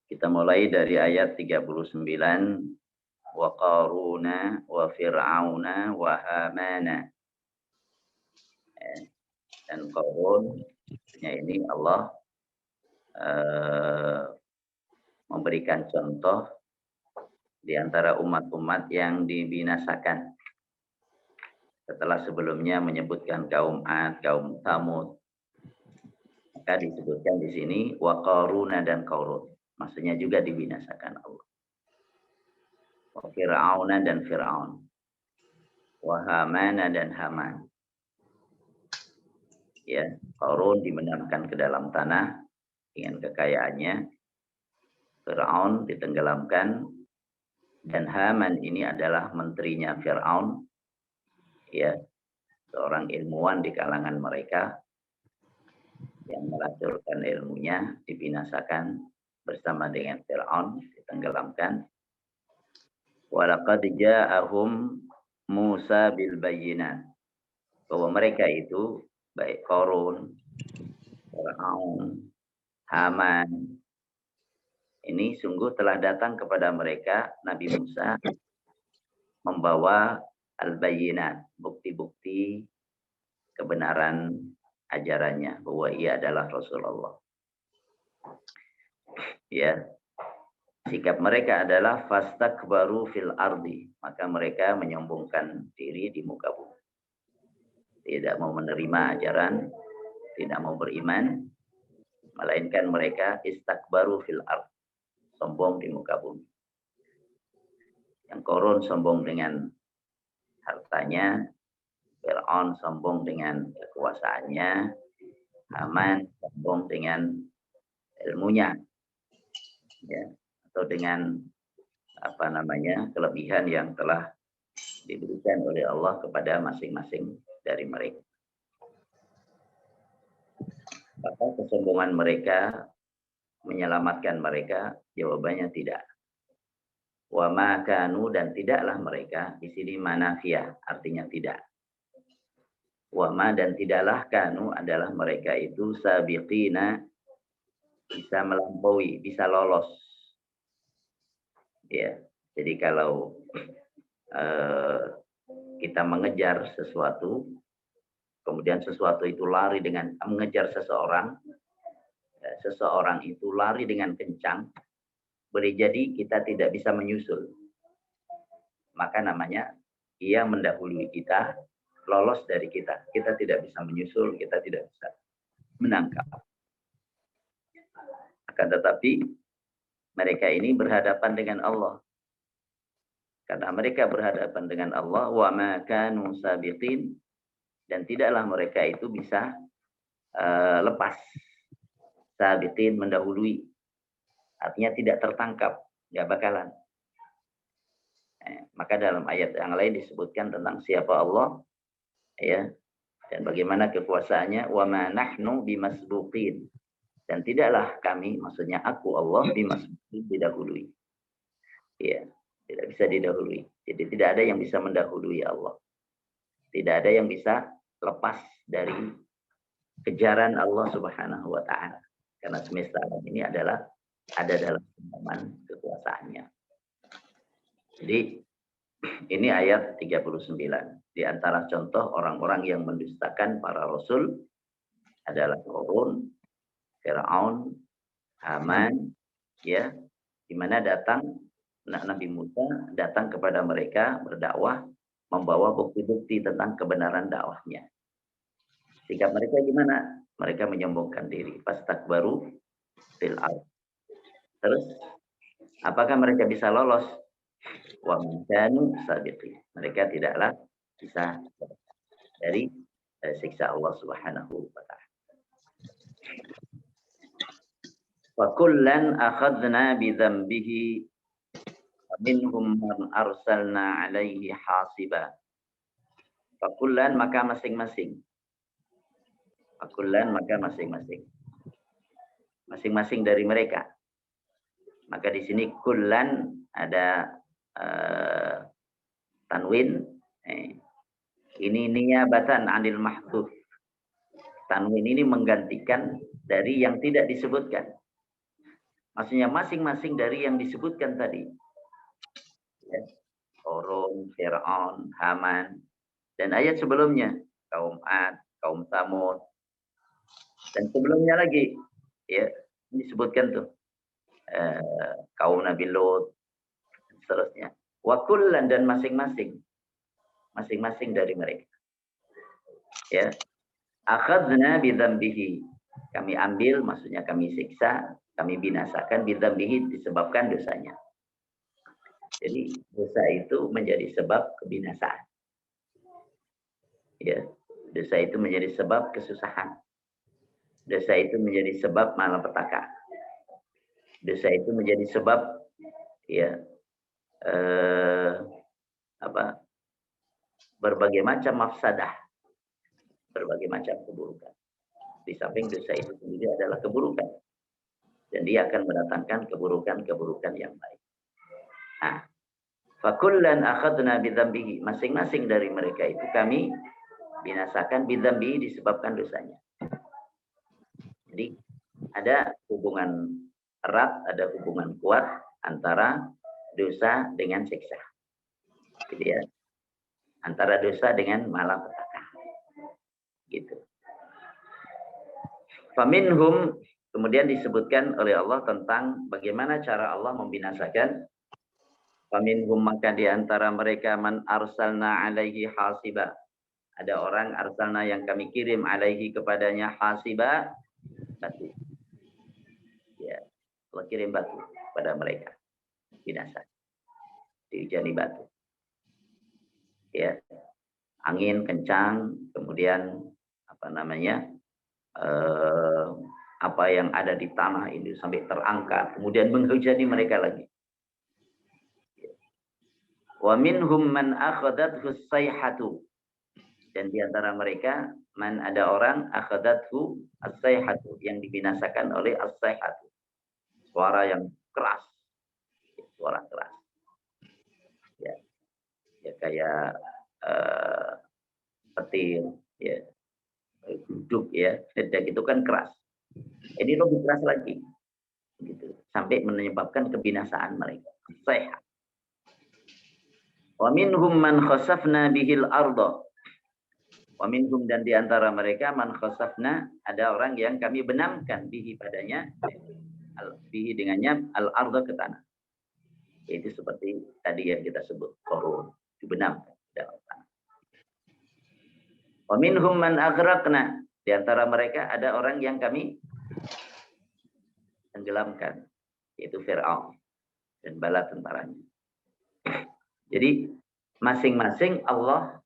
Kita mulai dari ayat 39, wa qaruna wa fir'auna wa hamana. Dan Qarun, ini Allah memberikan contoh di antara umat-umat yang dibinasakan. Setelah sebelumnya menyebutkan kaum Ad, kaum Tsamud, maka disebutkan di sini wa qaruna dan Qarun. Maksudnya juga dibinasakan Allah. Wa fir'auna dan Fir'aun. Wa hamana dan Haman. Ya, Qarun dimenamkan ke dalam tanah dengan kekayaannya. Fir'aun ditenggelamkan, dan Haman ini adalah menterinya Fir'aun, ya, seorang ilmuwan di kalangan mereka yang melacurkan ilmunya, dibinasakan bersama dengan Fir'aun, ditenggelamkan. Walaqad ja'ahum Musa bil bayyinat, bahwa mereka itu baik Qarun, Fir'aun, Haman, ini sungguh telah datang kepada mereka Nabi Musa membawa al-bayyinat, bukti-bukti kebenaran ajarannya bahwa ia adalah Rasulullah. Ya, sikap mereka adalah fastakbaru fil ardi, maka mereka menyombongkan diri di muka bumi. Tidak mau menerima ajaran, tidak mau beriman, melainkan mereka istakbaru fil ardi, sombong di muka bumi. Yang Qarun sombong dengan hartanya, Fir'aun sombong dengan kekuasaannya, Haman sombong dengan ilmunya, ya, atau dengan kelebihan yang telah diberikan oleh Allah kepada masing-masing dari mereka. Apakah kesombongan mereka menyelamatkan mereka? Jawabannya tidak. Wa ma kanu, dan tidaklah mereka, di sini manafiyah, artinya tidak. Wa ma, dan tidaklah kanu, adalah mereka itu sabiqina, bisa melampaui, bisa lolos. Ya, jadi kalau kita mengejar sesuatu, kemudian sesuatu itu lari dengan mengejar seseorang, seseorang itu lari dengan kencang, boleh jadi kita tidak bisa menyusul. Maka namanya ia mendahului kita, lolos dari kita. Kita tidak bisa menyusul, kita tidak bisa menangkap. Akan tetapi mereka ini berhadapan dengan Allah. Karena mereka berhadapan dengan Allah, wa ma kanu sabiqin, dan tidaklah mereka itu bisa lepas. Sabiqin, mendahului. Artinya tidak tertangkap, nggak bakalan. Maka dalam ayat yang lain disebutkan tentang siapa Allah, ya, dan bagaimana kekuasaannya. Wa ma nahnu bimasbuqin, dan tidaklah kami, maksudnya aku Allah, bimasbuqin, didahului. Ya, tidak bisa didahului. Jadi tidak ada yang bisa mendahului Allah. Tidak ada yang bisa lepas dari kejaran Allah Subhanahu wa taala. Karena semesta alam ini ada dalam genggaman kekuasaannya. Jadi ini ayat 39. Di antara contoh orang-orang yang mendustakan para rasul adalah Qarun, Fir'aun, Haman, ya, di mana datang Nabi Musa datang kepada mereka berdakwah, membawa bukti-bukti tentang kebenaran dakwahnya. Sikap mereka gimana? Mereka menyombongkan diri. Fastakbaru fil ardh. Terus, apakah mereka bisa lolos? Wa kanu sabiqin. Mereka tidaklah bisa dari siksa Allah Subhanahu wa taala. Wa kullan akhadna bi dzambihi minhum man arsalna alaihi hasiba. Fakullan, maka masing-masing. Fakullan, maka masing-masing. Masing-masing dari mereka. Maka di sini kullan ada tanwin. Ini niyabatan anil mahdhuf. Tanwin ini menggantikan dari yang tidak disebutkan. Maksudnya masing-masing dari yang disebutkan tadi. Qarun, Fir'aun, Haman, dan ayat sebelumnya kaum Ad, kaum Tsamud, dan sebelumnya lagi ya disebutkan tuh kaum Nabi Lut, seterusnya. Wa kullan, dan masing-masing dari mereka. Ya, akhadna bi dzambihi, kami ambil, maksudnya kami siksa, kami binasakan, bi dzambihi, disebabkan dosanya. Jadi dosa itu menjadi sebab kebinasaan. Ya, dosa itu menjadi sebab kesusahan. Dosa itu menjadi sebab malapetaka. Dosa itu menjadi sebab ya berbagai macam mafsadah, berbagai macam keburukan. Di samping dosa itu sendiri adalah keburukan, dan dia akan mendatangkan keburukan-keburukan yang baik. Nah, fakullan akhadna bidzambihi, masing-masing dari mereka itu kami binasakan, bidzambihi, disebabkan dosanya. Jadi ada hubungan erat, ada hubungan kuat antara dosa dengan siksa. Gitu ya. Antara dosa dengan malapetaka. Gitu. Faminhum, kemudian disebutkan oleh Allah tentang bagaimana cara Allah membinasakan. Faminhum, maka di antara mereka man arsalna alaihi hasiba. Ada orang arsalna yang kami kirim alaihi kepadanya hasiba, batu. Ya, Allah kirim batu pada mereka. Binasa. Dihujani batu. Ya. angin kencang, kemudian apa namanya, apa yang ada di tanah ini sampai terangkat, kemudian menghujani mereka lagi. Wa minhum man akhadathu as-sayhatu. Dan di antara mereka man, ada orang akhadathu as-sayhatu, yang dibinasakan oleh as-sayhatu. Suara yang keras. Suara keras. Ya. Ya kayak petir, ya. Duduk ya. Sedang itu kan keras. Ini lebih keras lagi. Gitu. Sampai menyebabkan kebinasaan mereka. Sayhat. Wa minhum man khasafna bihil arda. Wa minhum, dan di antara mereka man khasafna, ada orang yang kami benamkan bihi padanya, bihi dengannya al-arda, ke tanah. Itu seperti tadi yang kita sebut korun, dibenamkan dalam tanah. Wa minhum man aghraqna, di antara mereka ada orang yang kami tenggelamkan, yaitu Fir'aun dan bala tentaranya. Jadi masing-masing Allah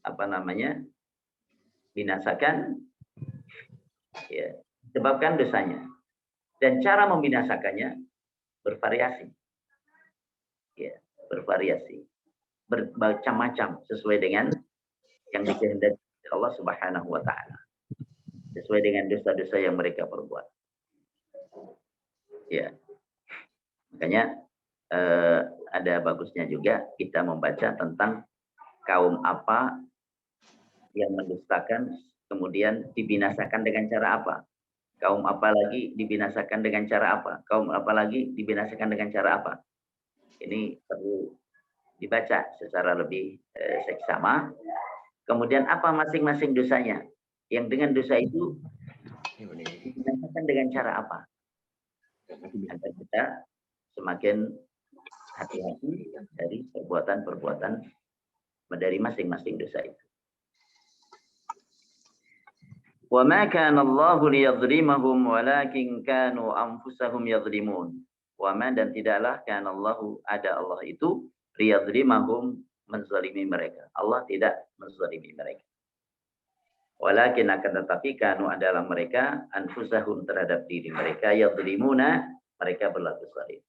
apa namanya, binasakan, ya, sebabkan dosanya, dan cara membinasakannya bervariasi, ya, bervariasi, bermacam-macam sesuai dengan yang dikehendaki Allah Subhanahu wa Ta'ala, sesuai dengan dosa-dosa yang mereka perbuat. Ya, makanya ada bagusnya juga kita membaca tentang kaum apa yang mendustakan kemudian dibinasakan dengan cara apa, kaum apa lagi dibinasakan dengan cara apa, kaum apa lagi dibinasakan dengan cara apa. Ini perlu dibaca secara lebih seksama. Kemudian apa masing-masing dosanya, yang dengan dosa itu dibinasakan dengan cara apa, agar kita semakin hati-hati dari perbuatan-perbuatan dari masing-masing dosa itu. Wa ma kana Allahu liyadhlimahum walakin kanu anfusahum yadhlimun. Wa ma, dan tidaklah kana Allahu, ada Allah itu, liyadhlimahum, menzalimi mereka. Allah tidak menzalimi mereka. Walakin, akan tetapi, kanu, adalah mereka, anfusahum, terhadap diri mereka, yadhlimuna, mereka berlaku zalim.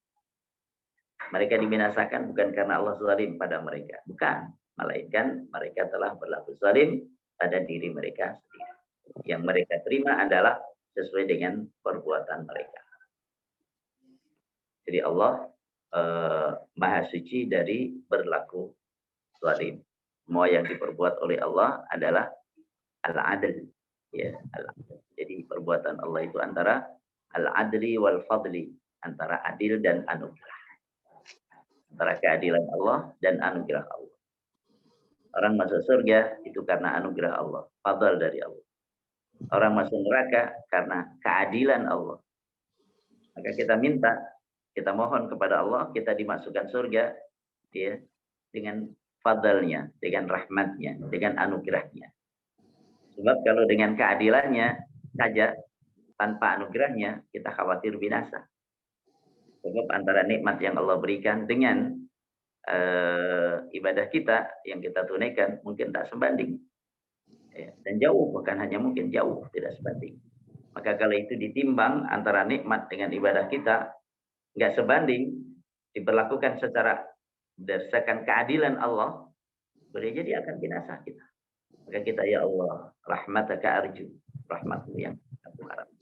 Mereka dibinasakan bukan karena Allah zalim pada mereka, bukan, melainkan mereka telah berlaku zalim pada diri mereka sendiri. Yang mereka terima adalah sesuai dengan perbuatan mereka. Jadi Allah Maha Suci dari berlaku zalim. Semua yang diperbuat oleh Allah adalah al-adl, ya, al-adl. Jadi perbuatan Allah itu antara al-adli wal fadli, antara adil dan anugerah, antara keadilan Allah dan anugerah Allah. Orang masuk surga itu karena anugerah Allah, fadl dari Allah. Orang masuk neraka karena keadilan Allah. Maka kita minta, kita mohon kepada Allah, kita dimasukkan surga, ya, dengan fadlnya, dengan rahmatnya, dengan anugerahnya. Sebab kalau dengan keadilannya saja, tanpa anugerahnya, kita khawatir binasa. Sebab antara nikmat yang Allah berikan dengan ibadah kita yang kita tunaikan mungkin tak sebanding. Ya, dan jauh, bukan hanya mungkin, jauh tidak sebanding. Maka kalau itu ditimbang antara nikmat dengan ibadah kita, nggak sebanding, diberlakukan secara berdasarkan keadilan Allah, boleh jadi akan binasa kita. Maka kita, ya Allah, rahmataka arju, rahmatmu yang aku harap.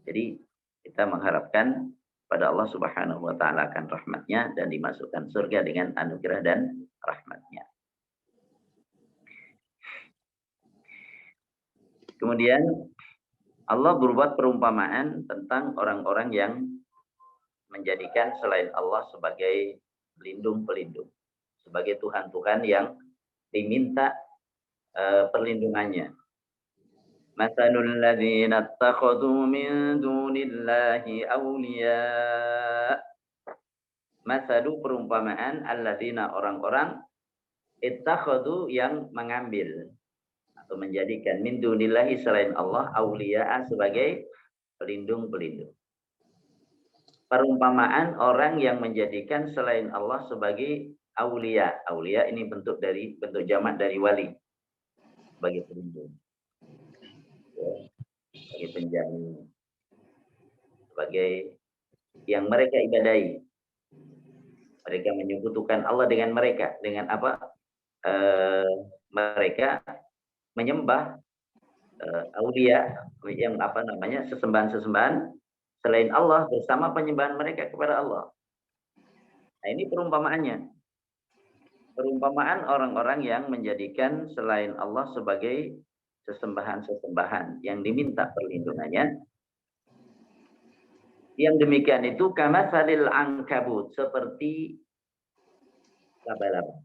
Jadi kita mengharapkan pada Allah Subhanahu wa Ta'ala akan rahmatnya dan dimasukkan surga dengan anugerah dan rahmatnya. Kemudian Allah berbuat perumpamaan tentang orang-orang yang menjadikan selain Allah sebagai pelindung-pelindung, sebagai Tuhan-Tuhan yang diminta perlindungannya. Matsalul ladzina ittakhadhu min dunillahi awliya. Matsalu, perumpamaan, alladzina, orang-orang, ittakhadhu, yang mengambil atau menjadikan min dunillahi, selain Allah, auliya, sebagai pelindung-pelindung. Perumpamaan orang yang menjadikan selain Allah sebagai aulia. Aulia ini bentuk jamak dari wali, sebagai pelindung, ya, sebagai penjamin, sebagai yang mereka ibadahi. Mereka menyekutukan Allah dengan mereka. Dengan apa? Mereka menyembah aulia, yang apa namanya, sesembahan-sesembahan selain Allah bersama penyembahan mereka kepada Allah. Nah, ini perumpamaannya. Perumpamaan orang-orang yang menjadikan selain Allah sebagai sesembahan-sesembahan yang diminta perlindungannya. Yang demikian itu kamatsalil ankabut, seperti laba-laba.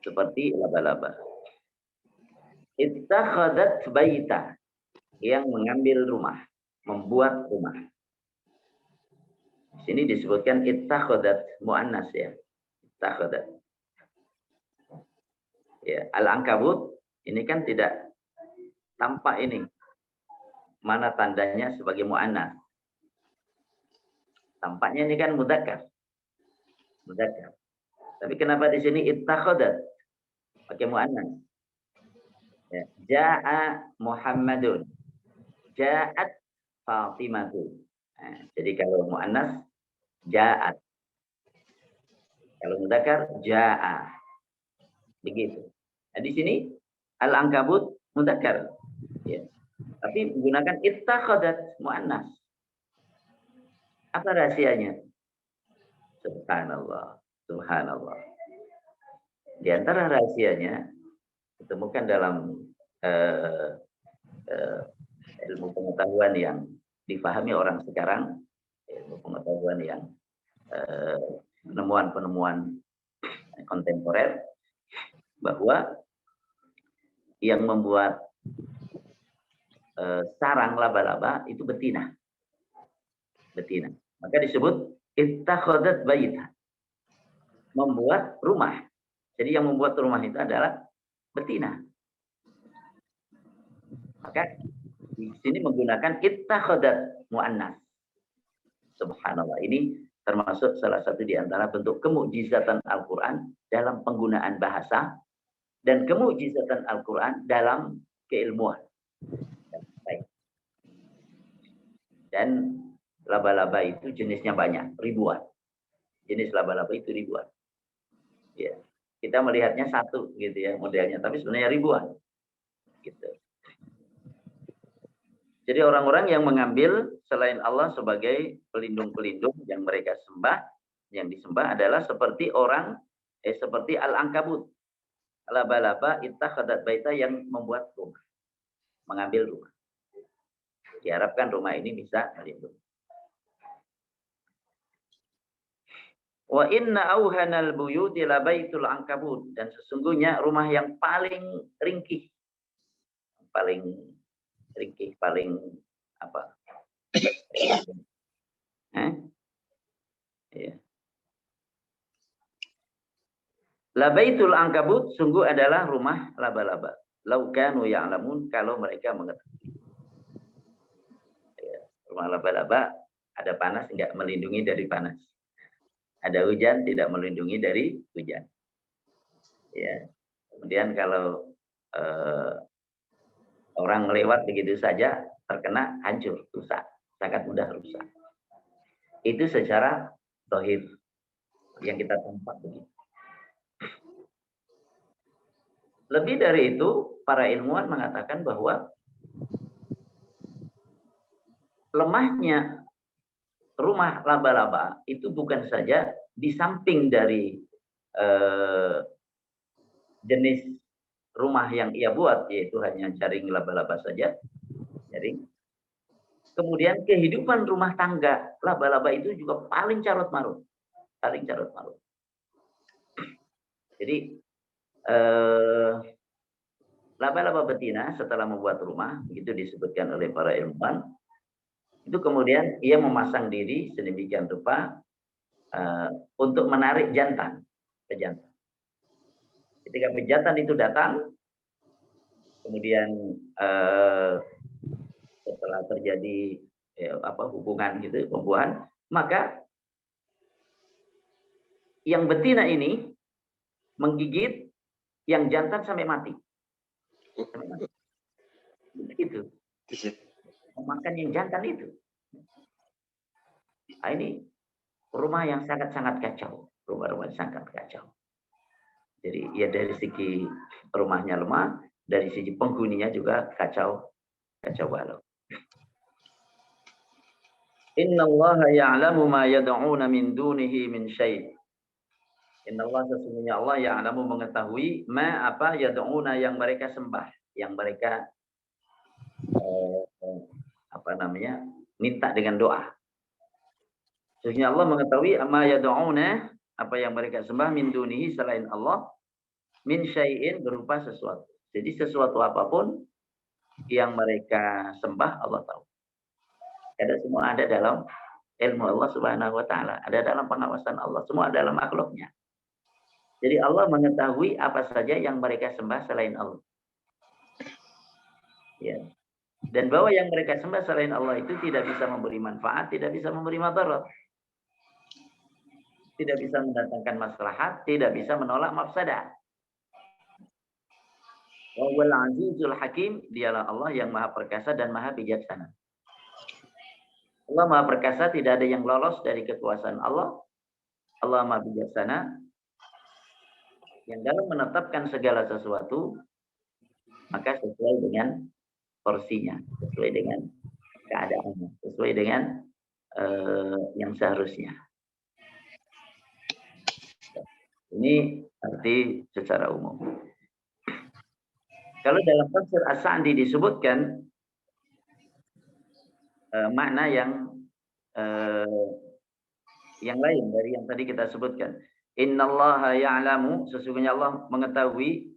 Seperti laba-laba. Ittakhadat baita, yang mengambil rumah, membuat rumah. Di sini disebutkan ittakhadat muannas, ya. Ittakhadat. Ya, al-ankabut ini kan tidak tampak ini. Mana tandanya sebagai muannas? Tampaknya ini kan mudzakkar. Mudzakkar. Tapi kenapa di sini ittakhadat pakai muannas? Ya. Ja'a Muhammadun. Ja'at Fatimatu. Nah, jadi kalau muannas ja'at. Kalau mudzakkar ja'a. Begitu. Nah, di sini al-ankabut mudzakkar. Ya. Tapi menggunakan ittakhadat muannas. Apa rahasianya? Subhanallah. Subhanallah. Di antara rahasianya ditemukan dalam ilmu pengetahuan yang difahami orang sekarang, ilmu pengetahuan yang penemuan-penemuan kontemporer, bahwa yang membuat sarang laba-laba itu betina. Betina. Maka disebut ittakhadat baita. Membuat rumah. Jadi yang membuat rumah itu adalah betina. Maka di sini menggunakan ittakhadat muannas. Subhanallah. Ini termasuk salah satu di antara bentuk kemukjizatan Al-Qur'an dalam penggunaan bahasa dan kemukjizatan Al-Qur'an dalam keilmuan. Baik. Dan laba-laba itu jenisnya banyak, ribuan. Jenis laba-laba itu ribuan. Ya. Kita melihatnya satu gitu ya modelnya, tapi sebenarnya ribuan. Gitu. Jadi orang-orang yang mengambil selain Allah sebagai pelindung-pelindung yang mereka sembah, yang disembah adalah seperti seperti al-ankabut. Laba-laba ittakhadat baita, yang membuat rumah. Mengambil rumah. Diharapkan rumah ini bisa melindungi. Wa inna auhanal buyuti labaitul ankabut, dan sesungguhnya rumah yang paling ringkih, paling apa? Ya. Labaitul ankabut sungguh adalah rumah laba-laba. Lau kanu ya'lamun, kalau mereka mengetahui. Ya. Rumah laba-laba ada panas enggak, melindungi dari panas. Ada hujan tidak melindungi dari hujan. Ya. Kemudian kalau orang lewat begitu saja terkena, hancur, rusak, sangat mudah rusak. Itu secara zahir yang kita tampak begitu. Lebih dari itu, para ilmuwan mengatakan bahwa lemahnya rumah laba-laba itu bukan saja di samping dari jenis rumah yang ia buat, yaitu hanya jaring laba-laba saja, jaring. Kemudian kehidupan rumah tangga laba-laba itu juga paling carut marut, paling carut marut. Jadi laba-laba betina setelah membuat rumah, begitu disebutkan oleh para ilmuwan, itu kemudian ia memasang diri sedemikian rupa untuk menarik jantan ke jantan. Ketika pejantan itu datang, kemudian setelah terjadi hubungan gitu, pembuahan, maka yang betina ini menggigit yang jantan sampai mati. Begitu. Memakan yang jantan itu. Nah, ini rumah yang sangat-sangat kacau. Rumah-rumah sangat kacau. Jadi ya dari segi rumahnya lemah, dari segi penghuninya juga kacau balau. Inna Allah ya'lamu ma yad'una min dunihi min syai'. Inna Allah sesungguhnya Allah ya'lamu mengetahui ma apa yad'una yang mereka sembah, yang mereka minta dengan doa. Sesungguhnya Allah mengetahui ma yad'una apa yang mereka sembah min dunihi selain Allah min syai'in berupa sesuatu. Jadi sesuatu apapun yang mereka sembah Allah tahu. Ada semua ada dalam ilmu Allah Subhanahu wa taala, ada dalam pengawasan Allah, semua dalam makhluknya. Jadi Allah mengetahui apa saja yang mereka sembah selain Allah. Ya. Dan bahwa yang mereka sembah selain Allah itu tidak bisa memberi manfaat, tidak bisa memberi madarat. Tidak bisa mendatangkan maslahat, tidak bisa menolak mafsadah. Wa huwal azizul hakim, dialah Allah yang Maha Perkasa dan Maha Bijaksana. Allah Maha Perkasa, tidak ada yang lolos dari kekuasaan Allah. Allah Maha Bijaksana, yang dalam menetapkan segala sesuatu, maka sesuai dengan porsinya, sesuai dengan keadaannya, sesuai dengan yang seharusnya. Ini arti secara umum. Kalau dalam tafsir As-Sa'di disebutkan makna yang lain dari yang tadi kita sebutkan. Innallaha ya'lamu, sesungguhnya Allah mengetahui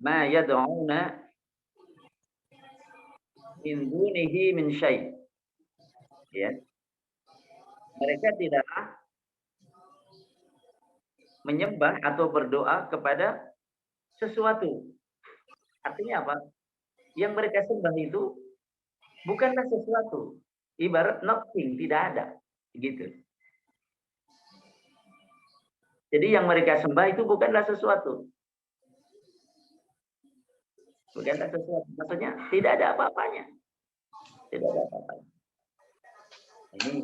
ma yad'una min dunihi min syai'. Ya. Mereka tidaklah menyembah atau berdoa kepada sesuatu. Artinya apa? Yang mereka sembah itu bukanlah sesuatu. Ibarat nothing, tidak ada. Gitu. Jadi yang mereka sembah itu bukanlah sesuatu. Bukanlah sesuatu. Maksudnya tidak ada apa-apanya. Tidak ada apa-apanya. Ini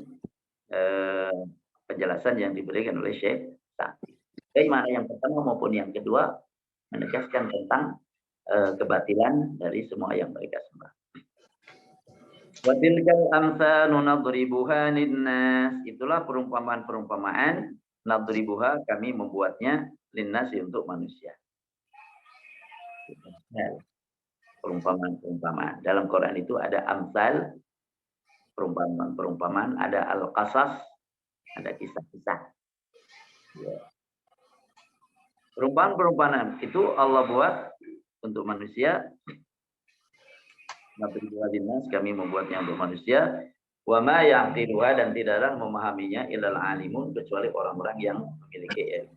penjelasan yang diberikan oleh Syekh Sa'di. Baik mana yang pertama maupun yang kedua menegaskan tentang kebatilan dari semua yang mereka sembah. Wa tilkal amsalu nadribuha linnas. Itulah perumpamaan-perumpamaan, nadribuha, kami membuatnya linnas, untuk manusia. Perumpamaan-perumpamaan. Dalam Quran itu ada amsal, perumpamaan-perumpamaan, ada al-qasas, ada kisah-kisah. Ya. Perumpamaan-perumpamaan itu Allah buat untuk manusia. Kami membuatnya untuk manusia. Wa ma yaqiluha, dan tidaklah memahaminya illal alimun, kecuali orang-orang yang memiliki ilmu.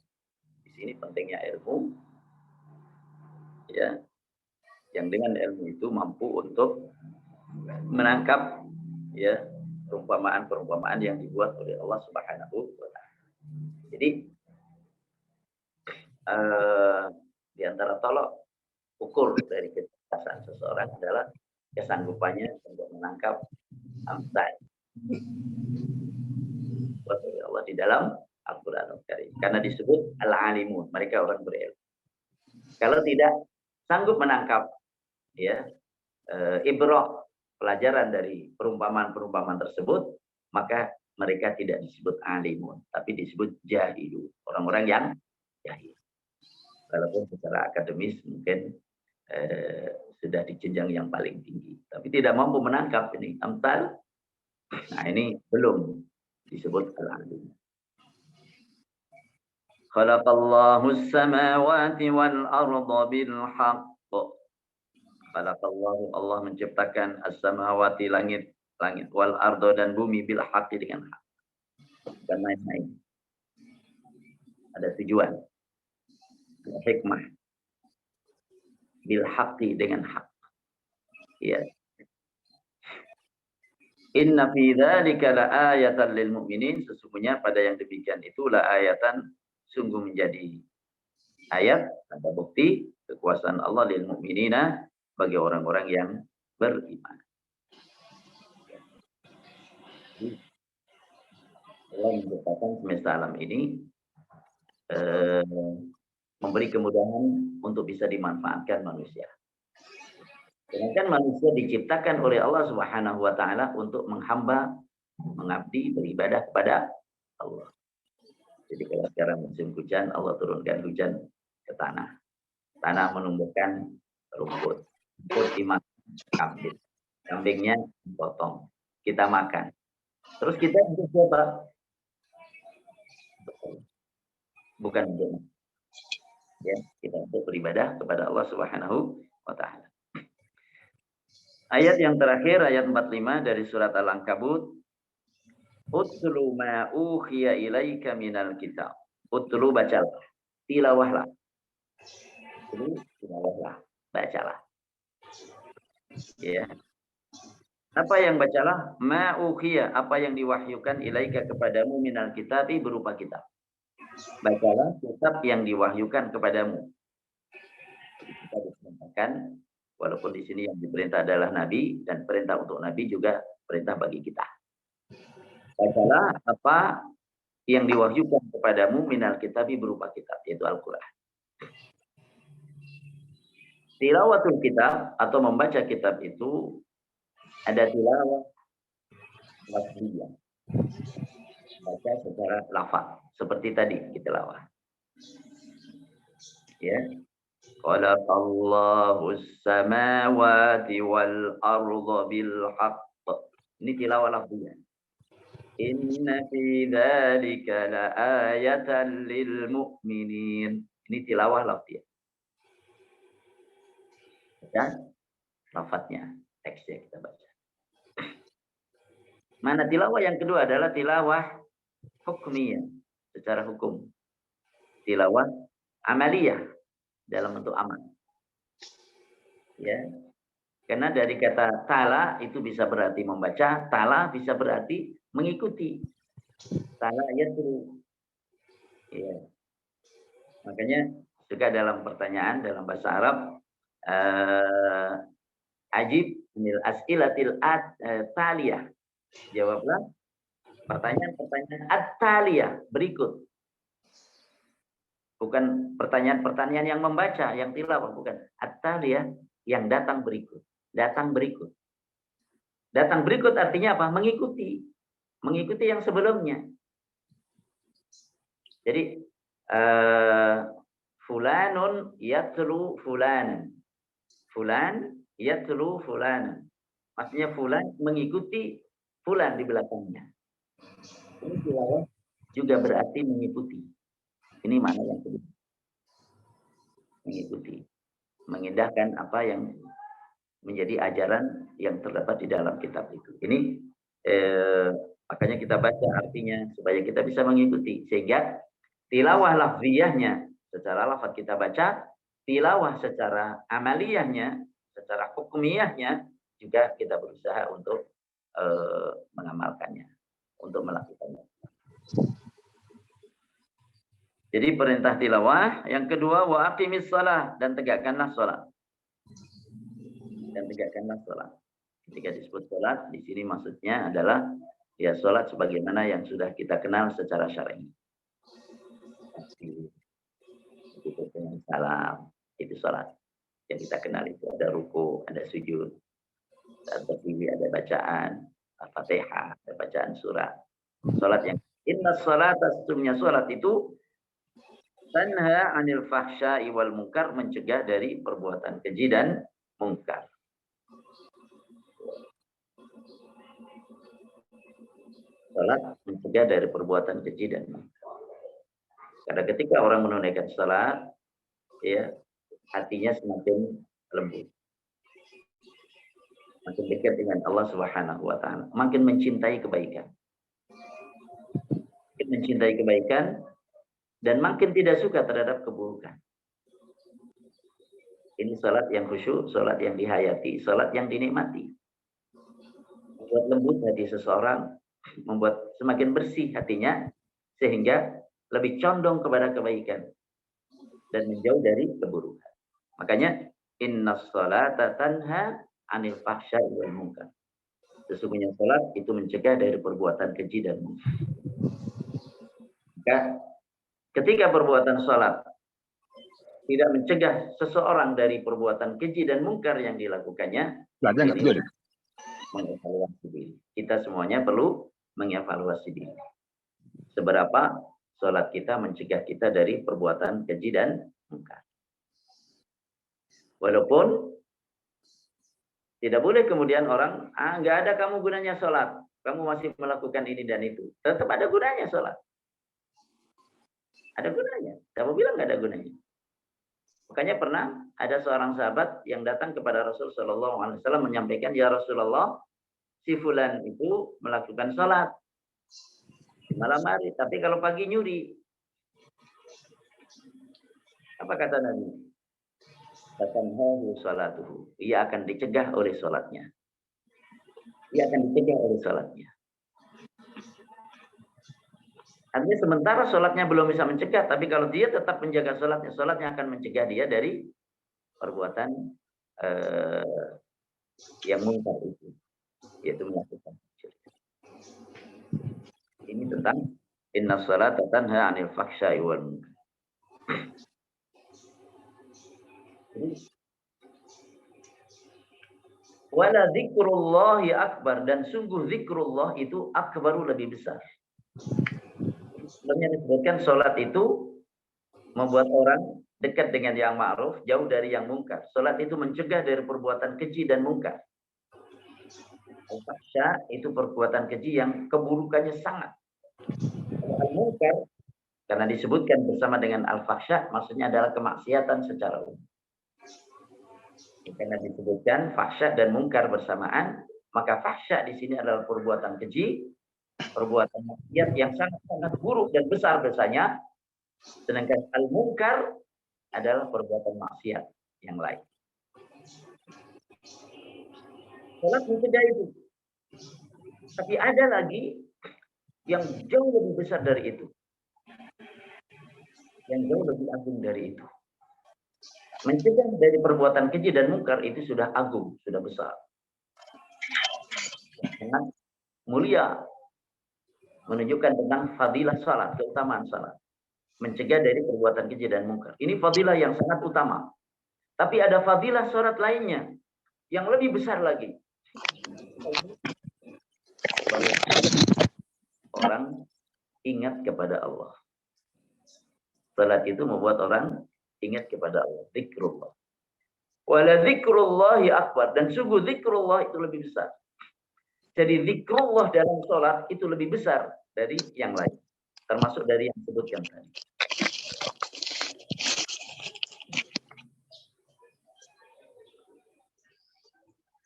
Di sini pentingnya ilmu. Ya. Yang dengan ilmu itu mampu untuk menangkap ya perumpamaan-perumpamaan yang dibuat oleh Allah Subhanahu wa taala. Jadi di antara tolok ukur dari kecerdasan seseorang adalah kesanggupannya untuk menangkap amsal oleh Allah di dalam Al-Qur'an Al-Karim. Karena disebut al-alimun, mereka orang berilmu. Kalau tidak sanggup menangkap ya ibrah, pelajaran dari perumpamaan-perumpamaan tersebut, maka mereka tidak disebut alimun, tapi disebut jahilu, orang-orang yang jahil. Walaupun secara akademis mungkin sudah di jenjang yang paling tinggi, tapi tidak mampu menangkap ini amsal. Nah, ini belum disebut al-alim. Khalaqallahu as-samawati wal arda bil haqq. Khalaqallahu, Allah menciptakan as-samawati, langit wal arda, dan bumi bil haqqi, dengan hak. Dan lain-lain. Ada tujuan. Ada hikmah. Bil haqqi, dengan hak. Ya. Inna fi dzalika laayatan lil mu'minin, sesungguhnya pada yang demikian itu laayatan, sungguh menjadi ayat, ada bukti kekuasaan Allah lil mu'minina, bagi orang-orang yang beriman. Allah menciptakan semesta alam ini memberi kemudahan untuk bisa dimanfaatkan manusia. Sedangkan manusia diciptakan oleh Allah Subhanahu wa taala untuk menghamba, mengabdi, beribadah kepada Allah. Jadi kalau sekarang musim hujan, Allah turunkan hujan ke tanah. Tanah menumbuhkan rumput. Rumput dimakan kambing. Kambingnya dipotong. Kita makan. Terus kita untuk siapa? Bukan untuk ya, kita untuk beribadah kepada Allah Subhanahu wa taala. Ayat yang terakhir, ayat 45 dari surat Al-Ankabut. Utlu ma uhiya ilaika minal kitab. Utlu, bacalah. Tilawahlah. Tilawahlah. Bacalah. Ya. Apa yang bacalah? Ma uhiya, apa yang diwahyukan ilaika kepadamu minal kitabi, berupa kitab. Bacalah kitab yang diwahyukan kepadamu. Kita disebutkan, walaupun di sini yang diperintah adalah Nabi, dan perintah untuk Nabi juga perintah bagi kita. Bacalah apa yang diwahyukan kepadamu minal kitabi, berupa kitab, yaitu Al-Quran. Tilawatul kitab atau membaca kitab itu ada tilawah lafziyah. Baca secara lafaz, seperti tadi kita tilawah. Ya. Khalaqallahu as-samawati wal arda bil haqq. Ini tilawah lafziyah. Inna fi dzalika laayatan lil mu'minin. Ini tilawah lafziyah. Ya, lafadznya, teksnya kita baca. Mana tilawah yang kedua adalah tilawah hukmiyah, secara hukum. Tilawah amaliyah, dalam bentuk amal. Ya. Karena dari kata tala itu bisa berarti membaca, tala bisa berarti mengikuti. Tala yatlu. Ya. Makanya juga dalam pertanyaan dalam bahasa Arab, ajib minal as'ilatil taliyah. Jawablah pertanyaan-pertanyaan at-taliyah, berikut. Bukan pertanyaan-pertanyaan yang membaca, yang tilawah, bukan. At-taliyah, yang datang berikut. Datang berikut. Datang berikut artinya apa? Mengikuti. Mengikuti yang sebelumnya. Jadi, fulanun yatlu fulanan. Fulan yatlu fulanan. Maksudnya fulan mengikuti fulan di belakangnya. Ini tilawah juga berarti mengikuti. Ini makna yang kedua. Mengikuti. Mengindahkan apa yang menjadi ajaran yang terdapat di dalam kitab itu. Ini makanya kita baca artinya supaya kita bisa mengikuti. Sehingga tilawah lafziyahnya secara lafaz kita baca, tilawah secara amaliyahnya, secara hukumiyahnya juga kita berusaha untuk mengamalkannya, untuk melakukannya. Jadi perintah tilawah. Yang kedua, wa aqimis shalah, dan tegakkanlah salat. Dan tegakkanlah salat. Ketika disebut salat, di sini maksudnya adalah ya salat sebagaimana yang sudah kita kenal secara syar'i. Itu dengan salam, itu salat yang kita kenal, itu ada ruku, ada sujud, ada berdiri, ada bacaan Al-Fatihah, ada bacaan surah. Salat yang inna salata, sesungguhnya salat itu tanha 'anil fahsya'i wal munkar, mencegah dari perbuatan keji dan mungkar. Salat mencegah dari perbuatan keji dan mungkar. Karena ketika orang menunaikan salat, ya, hatinya semakin lembut. Makin dekat dengan Allah Subhanahu wa taala, makin mencintai kebaikan. Makin mencintai kebaikan dan makin tidak suka terhadap keburukan. Ini salat yang khusyuk, salat yang dihayati, salat yang dinikmati. membuat lembut hati seseorang, membuat semakin bersih hatinya, sehingga lebih condong kepada kebaikan dan menjauh dari keburukan. Makanya innas salata tanha 'anil fahsya'i wal munkar. Sesungguhnya salat itu mencegah dari perbuatan keji dan munkar. Maka ketika perbuatan salat tidak mencegah seseorang dari perbuatan keji dan munkar yang dilakukannya, ini mengevaluasi diri. Kita semuanya perlu mengevaluasi diri. Seberapa sholat kita mencegah kita dari perbuatan keji dan munkar. Walaupun tidak boleh kemudian orang, nggak ada kamu gunanya sholat. Kamu masih melakukan ini dan itu. Tetap ada gunanya sholat. Ada gunanya. Kamu bilang nggak ada gunanya. Makanya pernah ada seorang sahabat yang datang kepada Rasul Shallallahu Alaihi Wasallam menyampaikan, ya Rasulullah, si fulan itu melakukan sholat di malam hari, tapi kalau pagi nyuri. Apa kata Nabi? Fatanhahu sholatuhu. Ia akan dicegah oleh sholatnya. Ia akan dicegah oleh sholatnya. Artinya sementara sholatnya belum bisa mencegah, tapi kalau dia tetap menjaga sholatnya, sholatnya akan mencegah dia dari perbuatan yang munkar itu, yaitu melakukan syirik. Ini tentang inna sholata tanha 'anil fahsya'i wal munkar. Wala dzikrullahi akbar, dan sungguh zikrullah itu akbaru, lebih besar. Sebelumnya disebutkan sholat itu membuat orang dekat dengan yang ma'ruf, jauh dari yang mungkar. Sholat itu mencegah dari perbuatan keji dan mungkar. Al-fahsya itu perbuatan keji yang keburukannya sangat. Al-munkar, karena disebutkan bersama dengan al-fahsya, maksudnya adalah kemaksiatan secara umum. Karena disebutkan fahsya dan mungkar bersamaan, maka fahsya di sini adalah perbuatan keji, perbuatan maksiat yang sangat-sangat buruk dan besar besarnya, sedangkan al-munkar adalah perbuatan maksiat yang lain. Salat mencegah itu. Tapi ada lagi yang jauh lebih besar dari itu. Yang jauh lebih agung dari itu. Mencegah dari perbuatan keji dan mungkar itu sudah agung, sudah besar. Sangat mulia. Menunjukkan tentang fadilah salat, keutamaan salat. Mencegah dari perbuatan keji dan mungkar. Ini fadilah yang sangat utama. Tapi ada fadilah salat lainnya yang lebih besar lagi. Orang ingat kepada Allah. Salat itu membuat orang ingat kepada Allah. Zikrullah. Wala zikrullahi akbar. Dan sungguh zikrullah itu lebih besar. Jadi zikrullah dalam sholat itu lebih besar dari yang lain. Termasuk dari yang disebutkan tadi.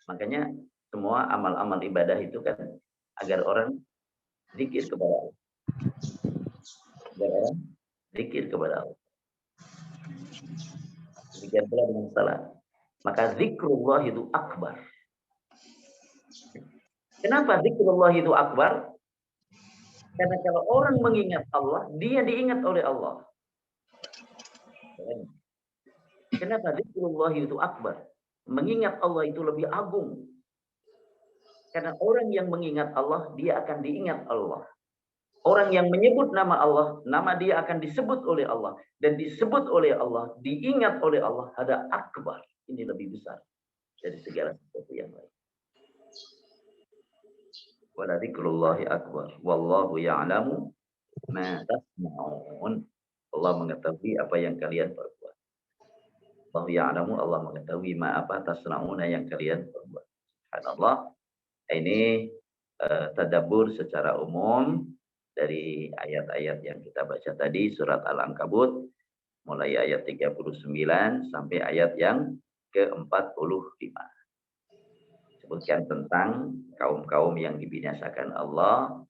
Makanya semua amal-amal ibadah itu kan agar orang zikir kepada Allah. Agar orang zikir kepada Allah. Demikian pula dengan salat. Maka zikrullah itu akbar. Kenapa zikrullah itu akbar? Karena kalau orang mengingat Allah, dia diingat oleh Allah. Kenapa zikrullah itu akbar? Mengingat Allah itu lebih agung. Karena orang yang mengingat Allah, dia akan diingat Allah. Orang yang menyebut nama Allah, nama dia akan disebut oleh Allah. Dan disebut oleh Allah, diingat oleh Allah, ada akbar. Ini lebih besar dari segala sesuatu yang lain. Wala dzikrullahi akbar. Wallahu ya'lamu ma tasma'un. Allah mengetahui apa yang kalian perbuat. Allah ya'lamu, Allah mengetahui ma apa tasna'una yang kalian perbuat. Subhanallah. Ini tadabbur secara umum dari ayat-ayat yang kita baca tadi, surat Al-Ankabut, mulai ayat 39 sampai ayat yang ke-45. Sebutkan tentang kaum-kaum yang dibinasakan Allah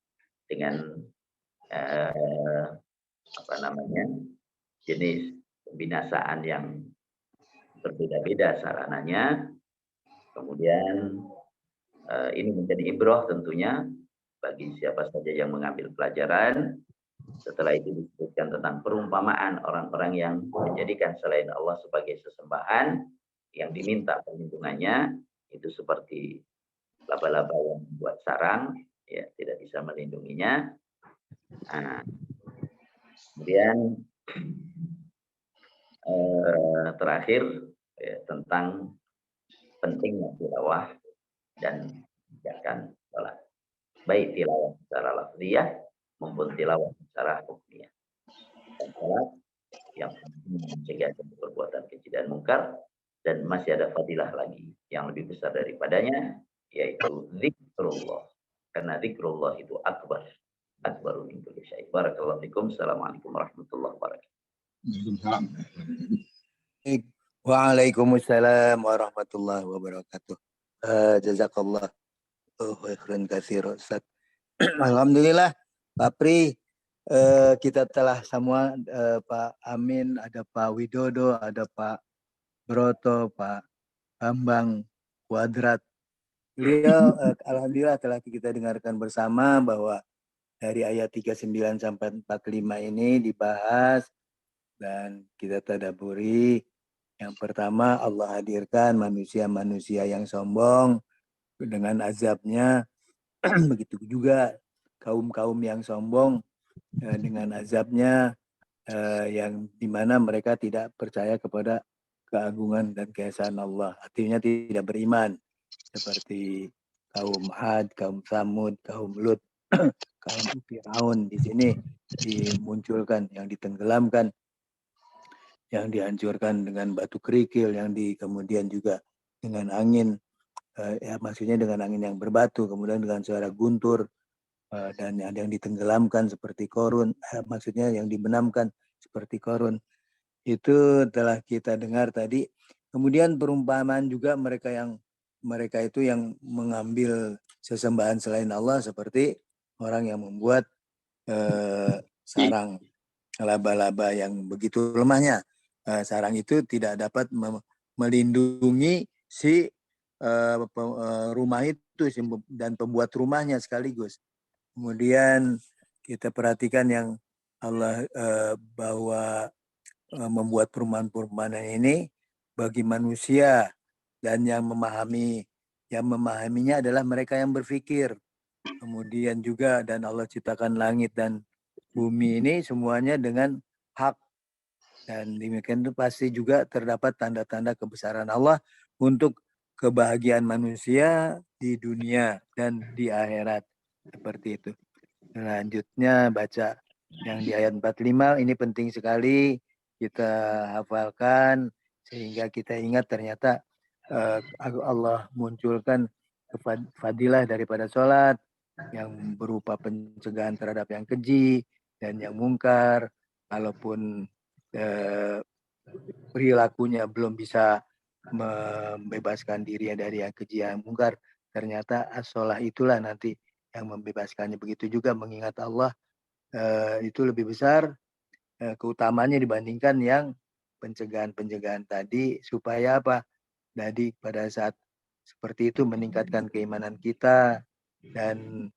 dengan jenis pembinasaan yang berbeda-beda sarananya. Kemudian Ini menjadi ibrah tentunya bagi siapa saja yang mengambil pelajaran. Setelah itu disebutkan tentang perumpamaan orang-orang yang menjadikan selain Allah sebagai sesembahan yang diminta perlindungannya, itu seperti laba-laba yang membuat sarang, ya tidak bisa melindunginya. Nah, kemudian terakhir ya, tentang pentingnya tilawah dan mengerjakan sholat. Baik tilawah secara lafziyah maupun tilawah secara hukmiyah. Dan sholat yang mencegah perbuatan keji dan mungkar, dan masih ada fadilah lagi yang lebih besar daripadanya, yaitu zikrullah. Karena zikrullah itu akbaru min kulli syai'. Barakallahu fikum. Assalamualaikum warahmatullahi wabarakatuh. Waalaikumsalam warahmatullahi wabarakatuh. Jazakallah khairan katsira, Ustaz. Alhamdulillah, Pak Pri, kita telah semua, Pak Amin, ada Pak Widodo, ada Pak Broto, Pak Bambang, Kuadrat. Beliau alhamdulillah telah kita dengarkan bersama bahwa dari ayat 39 sampai 45 ini dibahas dan kita tadaburi. Yang pertama, Allah hadirkan manusia-manusia yang sombong dengan azabnya. Begitu juga kaum-kaum yang sombong dengan azabnya, yang dimana mereka tidak percaya kepada keagungan dan keesaan Allah. Artinya tidak beriman. Seperti kaum Ad, kaum Samud, kaum Lut, kaum Firaun di sini dimunculkan, yang ditenggelamkan, yang dihancurkan dengan batu kerikil, yang kemudian juga dengan angin, ya maksudnya dengan angin yang berbatu, kemudian dengan suara guntur, dan ada yang ditenggelamkan seperti Korun, maksudnya yang dibenamkan seperti Korun. Itu telah kita dengar tadi. Kemudian perumpamaan juga mereka itu yang mengambil sesembahan selain Allah, seperti orang yang membuat sarang laba-laba yang begitu lemahnya. Sarang itu tidak dapat melindungi si rumah itu dan pembuat rumahnya sekaligus. Kemudian kita perhatikan yang Allah bahwa membuat perumpamaan ini bagi manusia, dan yang memahaminya adalah mereka yang berpikir. Kemudian juga, dan Allah ciptakan langit dan bumi ini semuanya dengan hak. Dan demikian itu pasti juga terdapat tanda-tanda kebesaran Allah untuk kebahagiaan manusia di dunia dan di akhirat. Seperti itu. Selanjutnya baca yang di ayat 45, ini penting sekali kita hafalkan sehingga kita ingat ternyata Allah munculkan fadilah daripada sholat yang berupa pencegahan terhadap yang keji dan yang mungkar. Kalaupun perilakunya belum bisa membebaskan diri dari yang keji yang mungkar, ternyata as-sholah itulah nanti yang membebaskannya. Begitu juga mengingat Allah, itu lebih besar keutamaannya dibandingkan yang pencegahan-pencegahan tadi, supaya apa? Jadi pada saat seperti itu meningkatkan keimanan kita, dan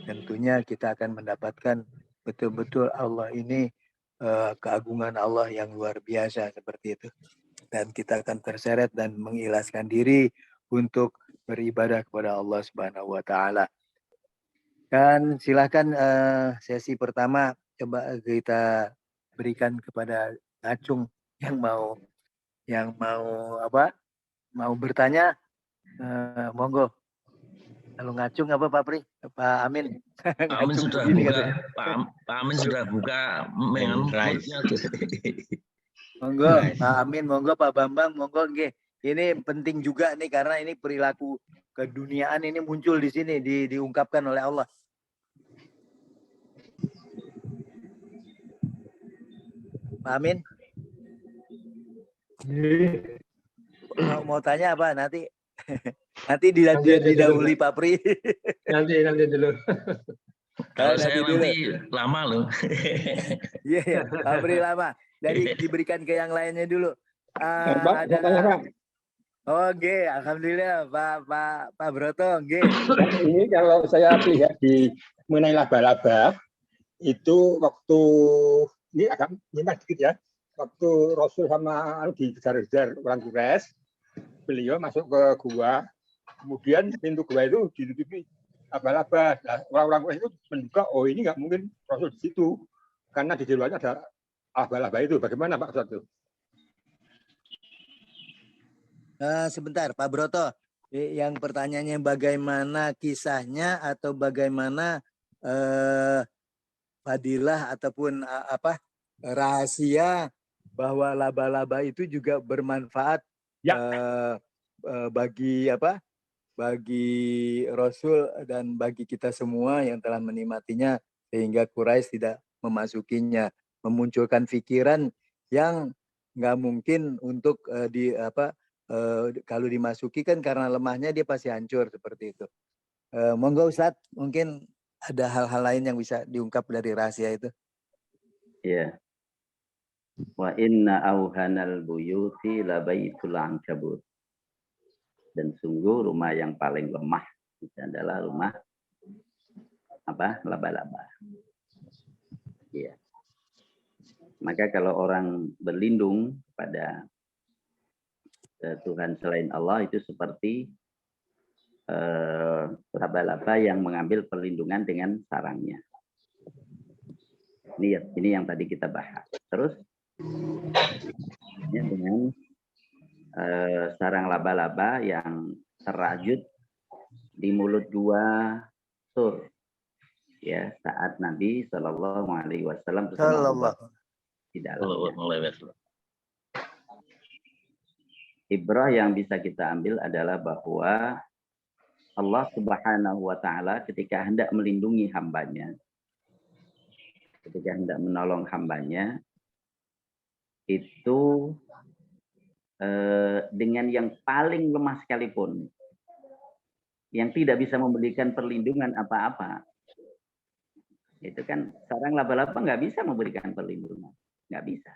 tentunya kita akan mendapatkan betul-betul Allah ini, keagungan Allah yang luar biasa seperti itu. Dan kita akan terseret dan mengikhlaskan diri untuk beribadah kepada Allah Subhanahu wa taala. Dan silakan sesi pertama coba kita berikan kepada Acung yang mau bertanya, monggo. Kalau ngacung apa Pak Pri? Pak Amin? Pak Amin sudah buka, Pak Amin sudah buka mic-nya. Monggo Pak Amin, monggo Pak Bambang, monggo nggih. Ini penting juga nih karena ini perilaku keduniaan ini muncul di sini, diungkapkan oleh Allah. Pak Amin? Mau tanya apa nanti? Nanti didahului Pak Pri. Nanti dulu. Kalau saya nanti lama loh. Iya, Pak Pri lama. Dari diberikan ke yang lainnya dulu. Oke, alhamdulillah Pak Broto, oke. Ini kalau saya lihat di mengenai laba-laba itu waktu ini agak nyimak dikit ya. Waktu Rasul sama dikejar-kejar orang Quraisy, beliau masuk ke gua, kemudian pintu gua itu ditutupi laba-laba. Nah, orang-orang Quraisy itu menduga, oh ini nggak mungkin Rasul di situ, karena di luarnya ada laba-laba itu. Bagaimana Pak Ustadz itu? Sebentar, Pak Broto. Yang pertanyaannya bagaimana kisahnya atau bagaimana fadilah ataupun rahasia bahwa laba-laba itu juga bermanfaat Ya. bagi bagi Rasul dan bagi kita semua yang telah menikmatinya sehingga Quraisy tidak memasukinya, memunculkan pikiran yang nggak mungkin untuk kalau dimasuki kan karena lemahnya dia pasti hancur seperti itu. Monggo Ustadz, mungkin ada hal-hal lain yang bisa diungkap dari rahasia itu. Ya. Wa inna auhanal buyuti la baitul ankabut. Dan sungguh rumah yang paling lemah itu adalah rumah laba-laba. Ya. Maka kalau orang berlindung pada Tuhan selain Allah itu seperti laba-laba yang mengambil perlindungan dengan sarangnya. Ini yang tadi kita bahas. Terus dengan sarang laba-laba yang terrajut di mulut gua sur, ya saat Nabi Shallallahu Alaihi Wasallam bersama di dalamnya. Ibrah yang bisa kita ambil adalah bahwa Allah Subhanahu wa Ta'ala ketika hendak melindungi hambanya, ketika hendak menolong hambanya, itu dengan yang paling lemah sekalipun, yang tidak bisa memberikan perlindungan apa-apa, itu kan sarang laba-laba nggak bisa memberikan perlindungan, nggak bisa.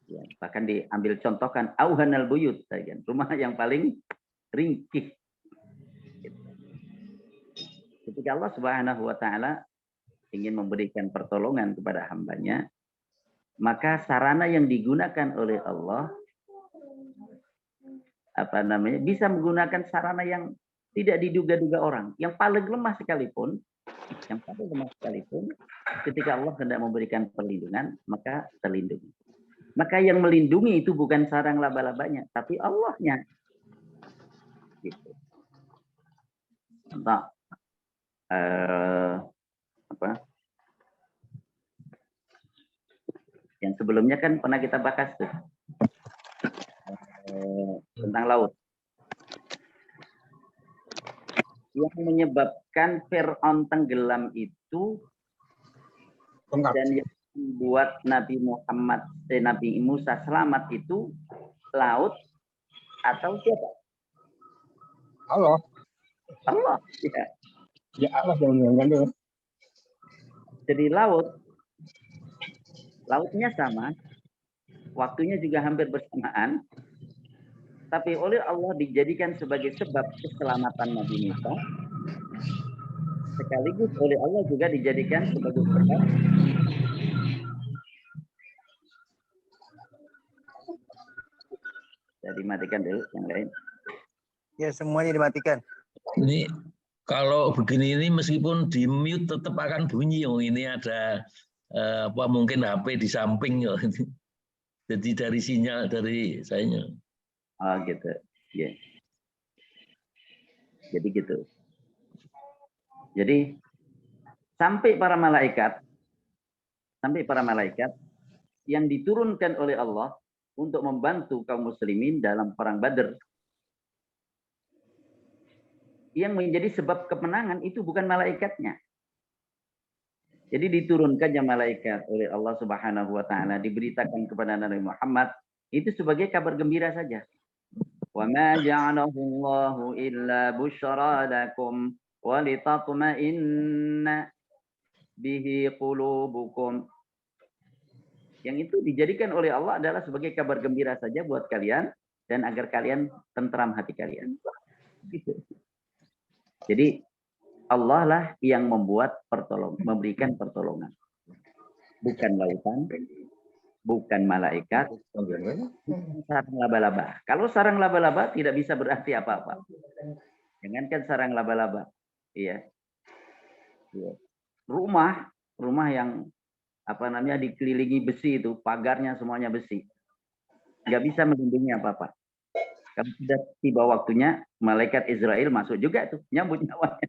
Ya, bahkan diambil contohkan auhanal buyut, rumah yang paling ringkih. Ketika Allah Subhanahu wa Ta'ala ingin memberikan pertolongan kepada hambanya, maka sarana yang digunakan oleh Allah bisa menggunakan sarana yang tidak diduga-duga orang, yang paling lemah sekalipun, ketika Allah hendak memberikan perlindungan, maka terlindungi. Maka yang melindungi itu bukan sarang laba-labanya, tapi Allahnya. Gitu. Contoh, yang sebelumnya kan pernah kita bahas tuh tentang laut. Yang menyebabkan Fir'aun tenggelam itu dan yang membuat Nabi Musa selamat itu laut atau siapa? Allah. Allah. Ya. Ya Allah yang menyenangkan. Jadi lautnya sama, waktunya juga hampir bersamaan, tapi oleh Allah dijadikan sebagai sebab keselamatan Nabi Musa, sekaligus oleh Allah juga dijadikan sebagai sebab dimatikan dulu yang lain. Ya, semuanya dimatikan. Ini kalau begini ini meskipun di mute tetap akan bunyi. Oh, ini ada mungkin HP di samping. Oh. Jadi dari sinyal dari saya. Oh gitu. Ya. Jadi gitu. Jadi sampai para malaikat yang diturunkan oleh Allah untuk membantu kaum muslimin dalam perang Badr, yang menjadi sebab kemenangan itu bukan malaikatnya. Jadi diturunkannya malaikat oleh Allah Subhanahu wa Ta'ala, diberitakan kepada Nabi Muhammad itu sebagai kabar gembira saja. Wa ma ja'alahu Allahu illa busyra lakum wa litatma'inna bihi qulubukum. Yang itu dijadikan oleh Allah adalah sebagai kabar gembira saja buat kalian, dan agar kalian tentram hati kalian. Gitu. Jadi Allah lah yang memberikan pertolongan. Bukan lautan, bukan malaikat, sarang laba-laba. Kalau sarang laba-laba tidak bisa berarti apa-apa. Jangankan sarang laba-laba. Iya. Rumah yang dikelilingi besi itu, pagarnya semuanya besi. Nggak bisa melindungi apa-apa. Kalau sudah tiba waktunya, malaikat Israel masuk juga tuh, nyambut nyawanya.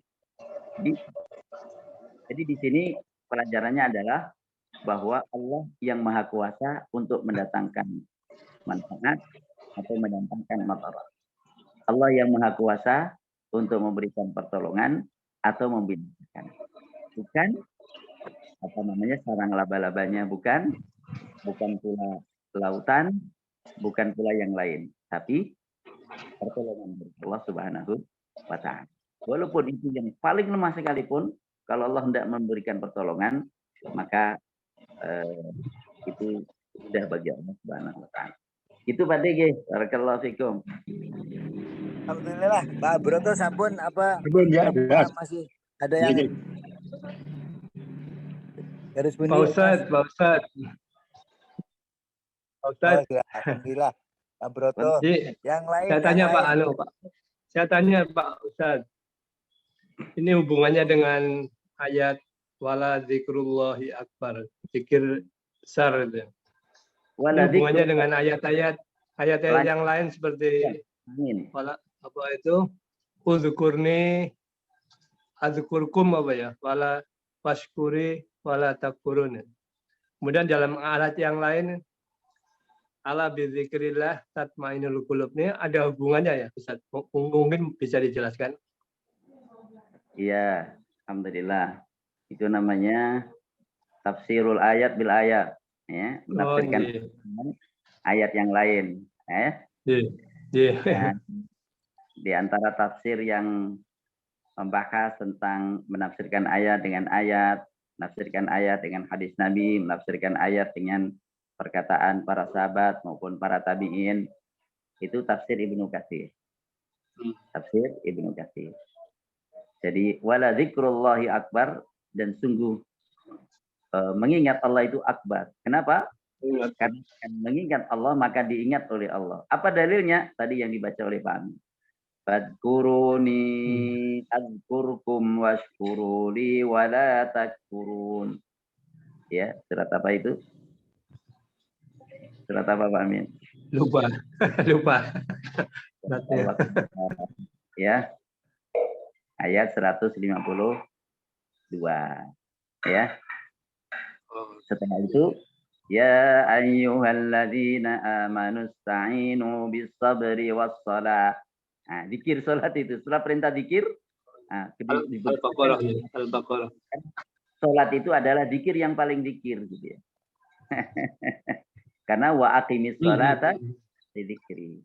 Jadi di sini pelajarannya adalah bahwa Allah yang maha kuasa untuk mendatangkan manfaat atau mendatangkan madarat. Allah yang maha kuasa untuk memberikan pertolongan atau membinasakan. Bukan sarang laba-labanya, bukan pula lautan, bukan pula yang lain, tapi pertolongan dari Allah Subhanahu wa Ta'ala. Walaupun itu yang paling lemah sekalipun, kalau Allah tidak memberikan pertolongan, maka itu sudah bagi Allah Subhanahu wa Ta'ala. Itu Pak DG. Barakallahu fikum. Alhamdulillah, Pak Broto sampun apa Ya, jelas. masih ada yang Ini. garis bunyi. Pak Ustadz. Alhamdulillah, Pak Broto. Jadi, Yang lain. saya tanya Pak Pak. Saya tanya Pak Ustadz. Ini hubungannya dengan ayat wala dzikrullahi akbar, zikir besar itu. Ini hubungannya dengan ayat-ayat yang lain seperti wala apa itu? Udzukurni adzkurkum apa ya? Wala washkuri wala takfurun. Kemudian dalam ayat yang lain ala bidzikrillah tatmainul qulub, ini ada hubungannya ya Ustaz? Mungkin bisa dijelaskan. Iya, alhamdulillah. Itu namanya tafsirul ayat bil ayat, ya, menafsirkan ayat yang lain, ya. Nah, di antara tafsir yang membahas tentang menafsirkan ayat dengan ayat, menafsirkan ayat dengan hadis Nabi, menafsirkan ayat dengan perkataan para sahabat maupun para tabi'in, itu tafsir Ibnu Katsir. Tafsir Ibnu Katsir. Jadi wala dzikrullahi akbar, dan sungguh mengingat Allah itu akbar. Kenapa? Karena mengingat Allah maka diingat oleh Allah. Apa dalilnya? Tadi yang dibaca oleh Pak Amin. Fadkuruni adzkurkum washkuruli wala takfurun. Ya, surat apa itu? Surat apa Pak Amin? Lupa. Ya. Ayat 152. Ya. Setelah itu, ya ayyuhalladzina amanu sta'inu bis-sabri was-shalah. Nah, zikir salat itu, setelah perintah zikir, Al-Baqarah. Salat itu adalah zikir yang paling zikir gitu ya. Karena wa aqimis sholata dzikri.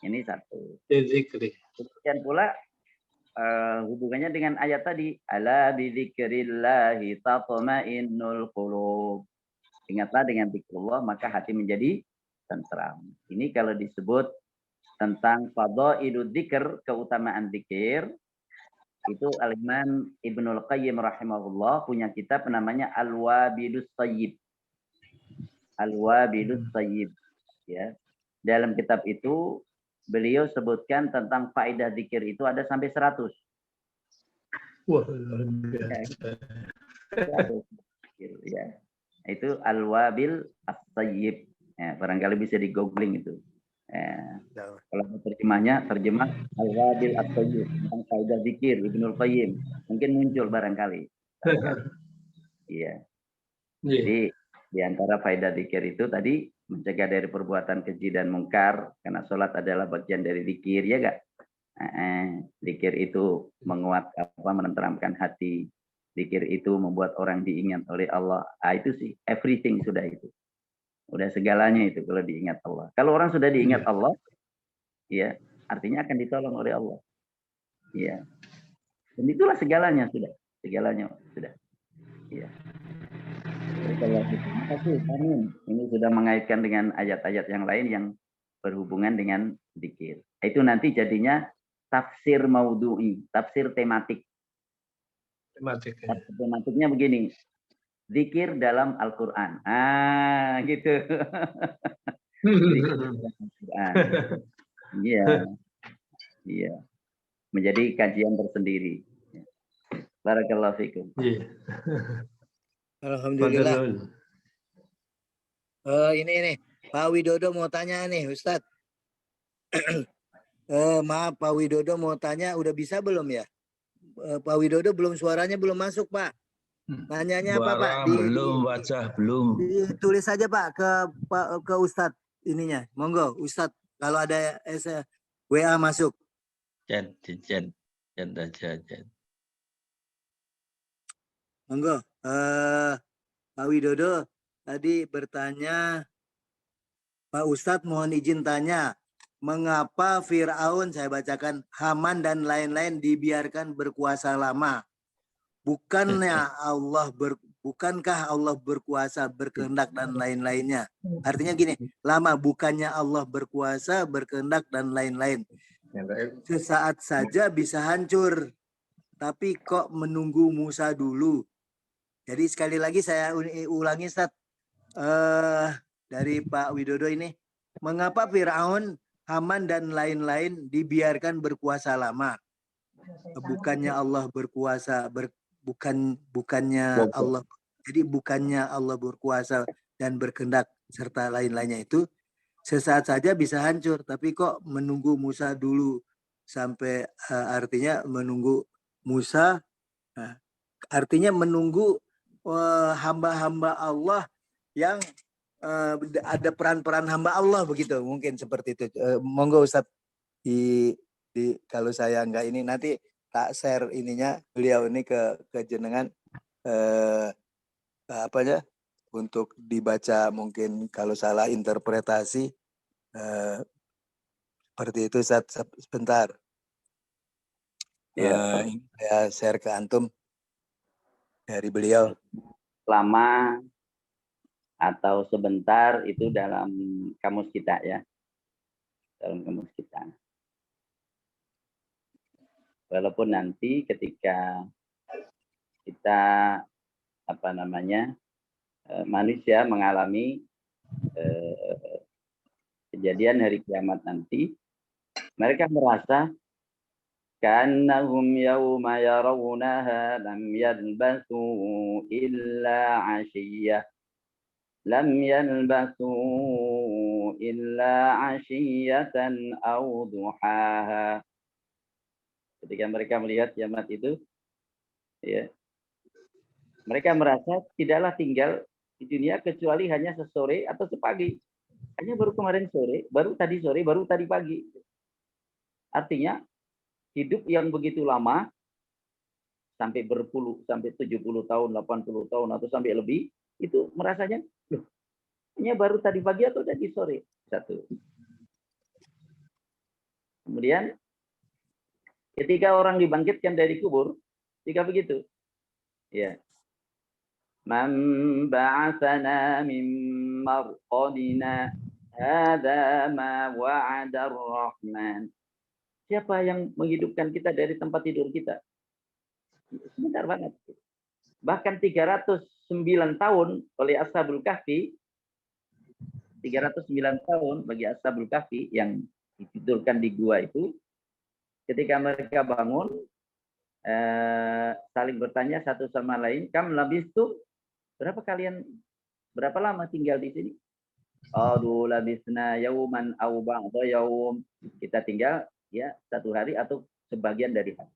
Ini satu. Dzikri. Kemudian pula hubungannya dengan ayat tadi, ala bidzikrillahi tatma'innul qulub. Ingatlah dengan zikrullah maka hati menjadi tentram. Ini kalau disebut tentang fadhailud dzikr, keutamaan zikir, itu Al-Imam Ibnul Qayyim rahimahullah punya kitab namanya Al-Wabilus Thayyib. Al-Wabilus Thayyib, ya. Dalam kitab itu beliau sebutkan tentang faedah zikir itu ada sampai 100. Wah, luar biasa. Ya. Itu Al-Wabil As-Thayyib. Ya, barangkali bisa di googling itu. Kalau terjemah Al-Wabil As-Thayyib tentang faedah zikir Ibnul Qayyim. Mungkin muncul barangkali. Iya. Jadi di antara faedah zikir itu tadi mencegah dari perbuatan keji dan mungkar, karena sholat adalah bagian dari zikir, ya enggak? Zikir itu menenteramkan hati. Zikir itu membuat orang diingat oleh Allah. Itu sih, everything sudah itu. Udah segalanya itu kalau diingat Allah. Kalau orang sudah diingat Allah, ya, artinya akan ditolong oleh Allah. Ya. Dan itulah segalanya sudah. Segalanya sudah. Ya. Terima kasih, Amin. Ini sudah mengaitkan dengan ayat-ayat yang lain yang berhubungan dengan zikir. Itu nanti jadinya tafsir maudhu'i, tafsir tematik. Tafsir tematiknya begini, zikir dalam Al-Quran. Gitu. Iya, iya. Menjadi kajian tersendiri. Barakallahu fikum. Alhamdulillah. Ini Pak Widodo mau tanya nih, Ustadz. Maaf, Pak Widodo mau tanya, udah bisa belum ya? Pak Widodo belum, suaranya belum masuk, Pak. Nanyanya apa, Pak? Belum, wajah belum. Ditulis saja, Pak, ke Ustadz ininya. Monggo, Ustadz, kalau ada WA masuk. Chat aja. Monggo, Pak Widodo tadi bertanya, Pak Ustadz mohon izin tanya, mengapa Fir'aun, saya bacakan, Haman dan lain-lain dibiarkan berkuasa lama? Bukankah Allah berkuasa, berkehendak dan lain-lainnya? Artinya gini, lama, bukannya Allah berkuasa, berkehendak dan lain-lain. Sesaat saja bisa hancur, tapi kok menunggu Musa dulu? Jadi sekali lagi saya ulangi, Ustaz, dari Pak Widodo ini, mengapa Fir'aun, Haman dan lain-lain dibiarkan berkuasa lama? Bukannya Allah berkuasa, bukannya Allah. Jadi bukannya Allah berkuasa dan berkehendak serta lain-lainnya itu sesaat saja bisa hancur, tapi kok menunggu Musa dulu sampai artinya menunggu Musa, artinya menunggu hamba-hamba Allah yang ada peran-peran hamba Allah begitu, mungkin seperti itu. Monggo Ustadz, kalau saya enggak ini nanti tak share ininya beliau ini ke jenengan untuk dibaca, mungkin kalau salah interpretasi seperti itu. Ustadz, sebentar. Ini saya share ke antum dari beliau. Lama atau sebentar itu dalam kamus kita ya. Dalam kamus kita. Walaupun nanti ketika kita manusia mengalami kejadian hari kiamat nanti, mereka merasa كأنهم يوم يرونها لم يلبثوا إلا عشية أو ضحاها. Ketika mereka melihat kiamat itu, ya, mereka merasa tidaklah tinggal di dunia kecuali hanya sesore atau sepagi. Hanya baru kemarin sore, baru tadi sore, baru tadi pagi. Artinya hidup yang begitu lama, sampai 70 tahun, 80 tahun, atau sampai lebih, itu merasanya, loh, hanya baru tadi pagi atau tadi sore. Satu. Kemudian, ketika orang dibangkitkan dari kubur, jika begitu, ya, Man ba'athana min marqadina, hadha ma wa'ada ar-Rahman. Siapa yang menghidupkan kita dari tempat tidur kita? Sebentar banget. Bahkan 309 tahun oleh Ashabul Kahfi, 309 tahun bagi Ashabul Kahfi yang ditidurkan di gua itu, ketika mereka bangun, saling bertanya satu sama lain, kam labistum, berapa lama tinggal di sini? Aduh, labisna yauman aw ba'da yaum. Kita tinggal ya satu hari atau sebagian dari hari.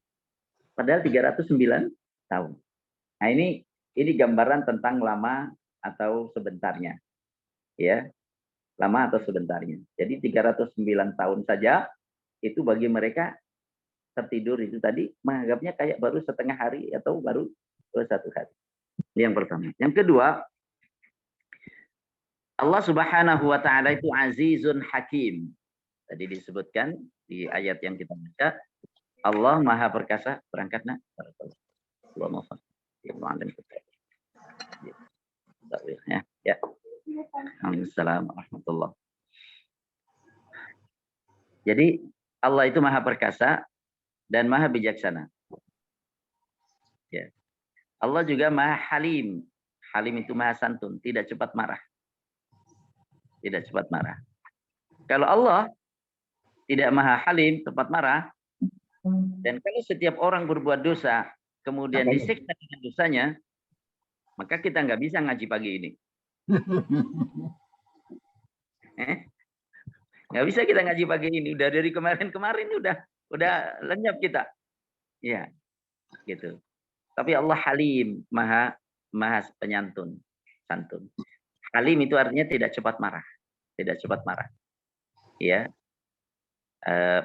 Padahal 309 tahun. Nah, ini gambaran tentang lama atau sebentarnya. Ya. Lama atau sebentarnya. Jadi 309 tahun saja itu bagi mereka tertidur itu tadi menganggapnya kayak baru setengah hari atau baru satu hari. Ini yang pertama. Yang kedua, Allah Subhanahu wa taala itu Azizun Hakim. Tadi disebutkan di ayat yang kita baca, Allah Maha Perkasa. Berangkat nak. Ya. Assalamualaikum warahmatullahi. Jadi Allah itu maha perkasa dan maha bijaksana. Ya. Allah juga maha halim. Halim itu maha santun, tidak cepat marah. Tidak cepat marah. Kalau Allah tidak maha halim, cepat marah, dan kalau setiap orang berbuat dosa, kemudian disiksa dengan dosanya, maka kita nggak bisa ngaji pagi ini. Nggak bisa kita ngaji pagi ini. Udah dari kemarin udah lenyap kita. Ya, gitu. Tapi Allah Halim, maha penyantun, santun. Halim itu artinya tidak cepat marah, tidak cepat marah. Ya,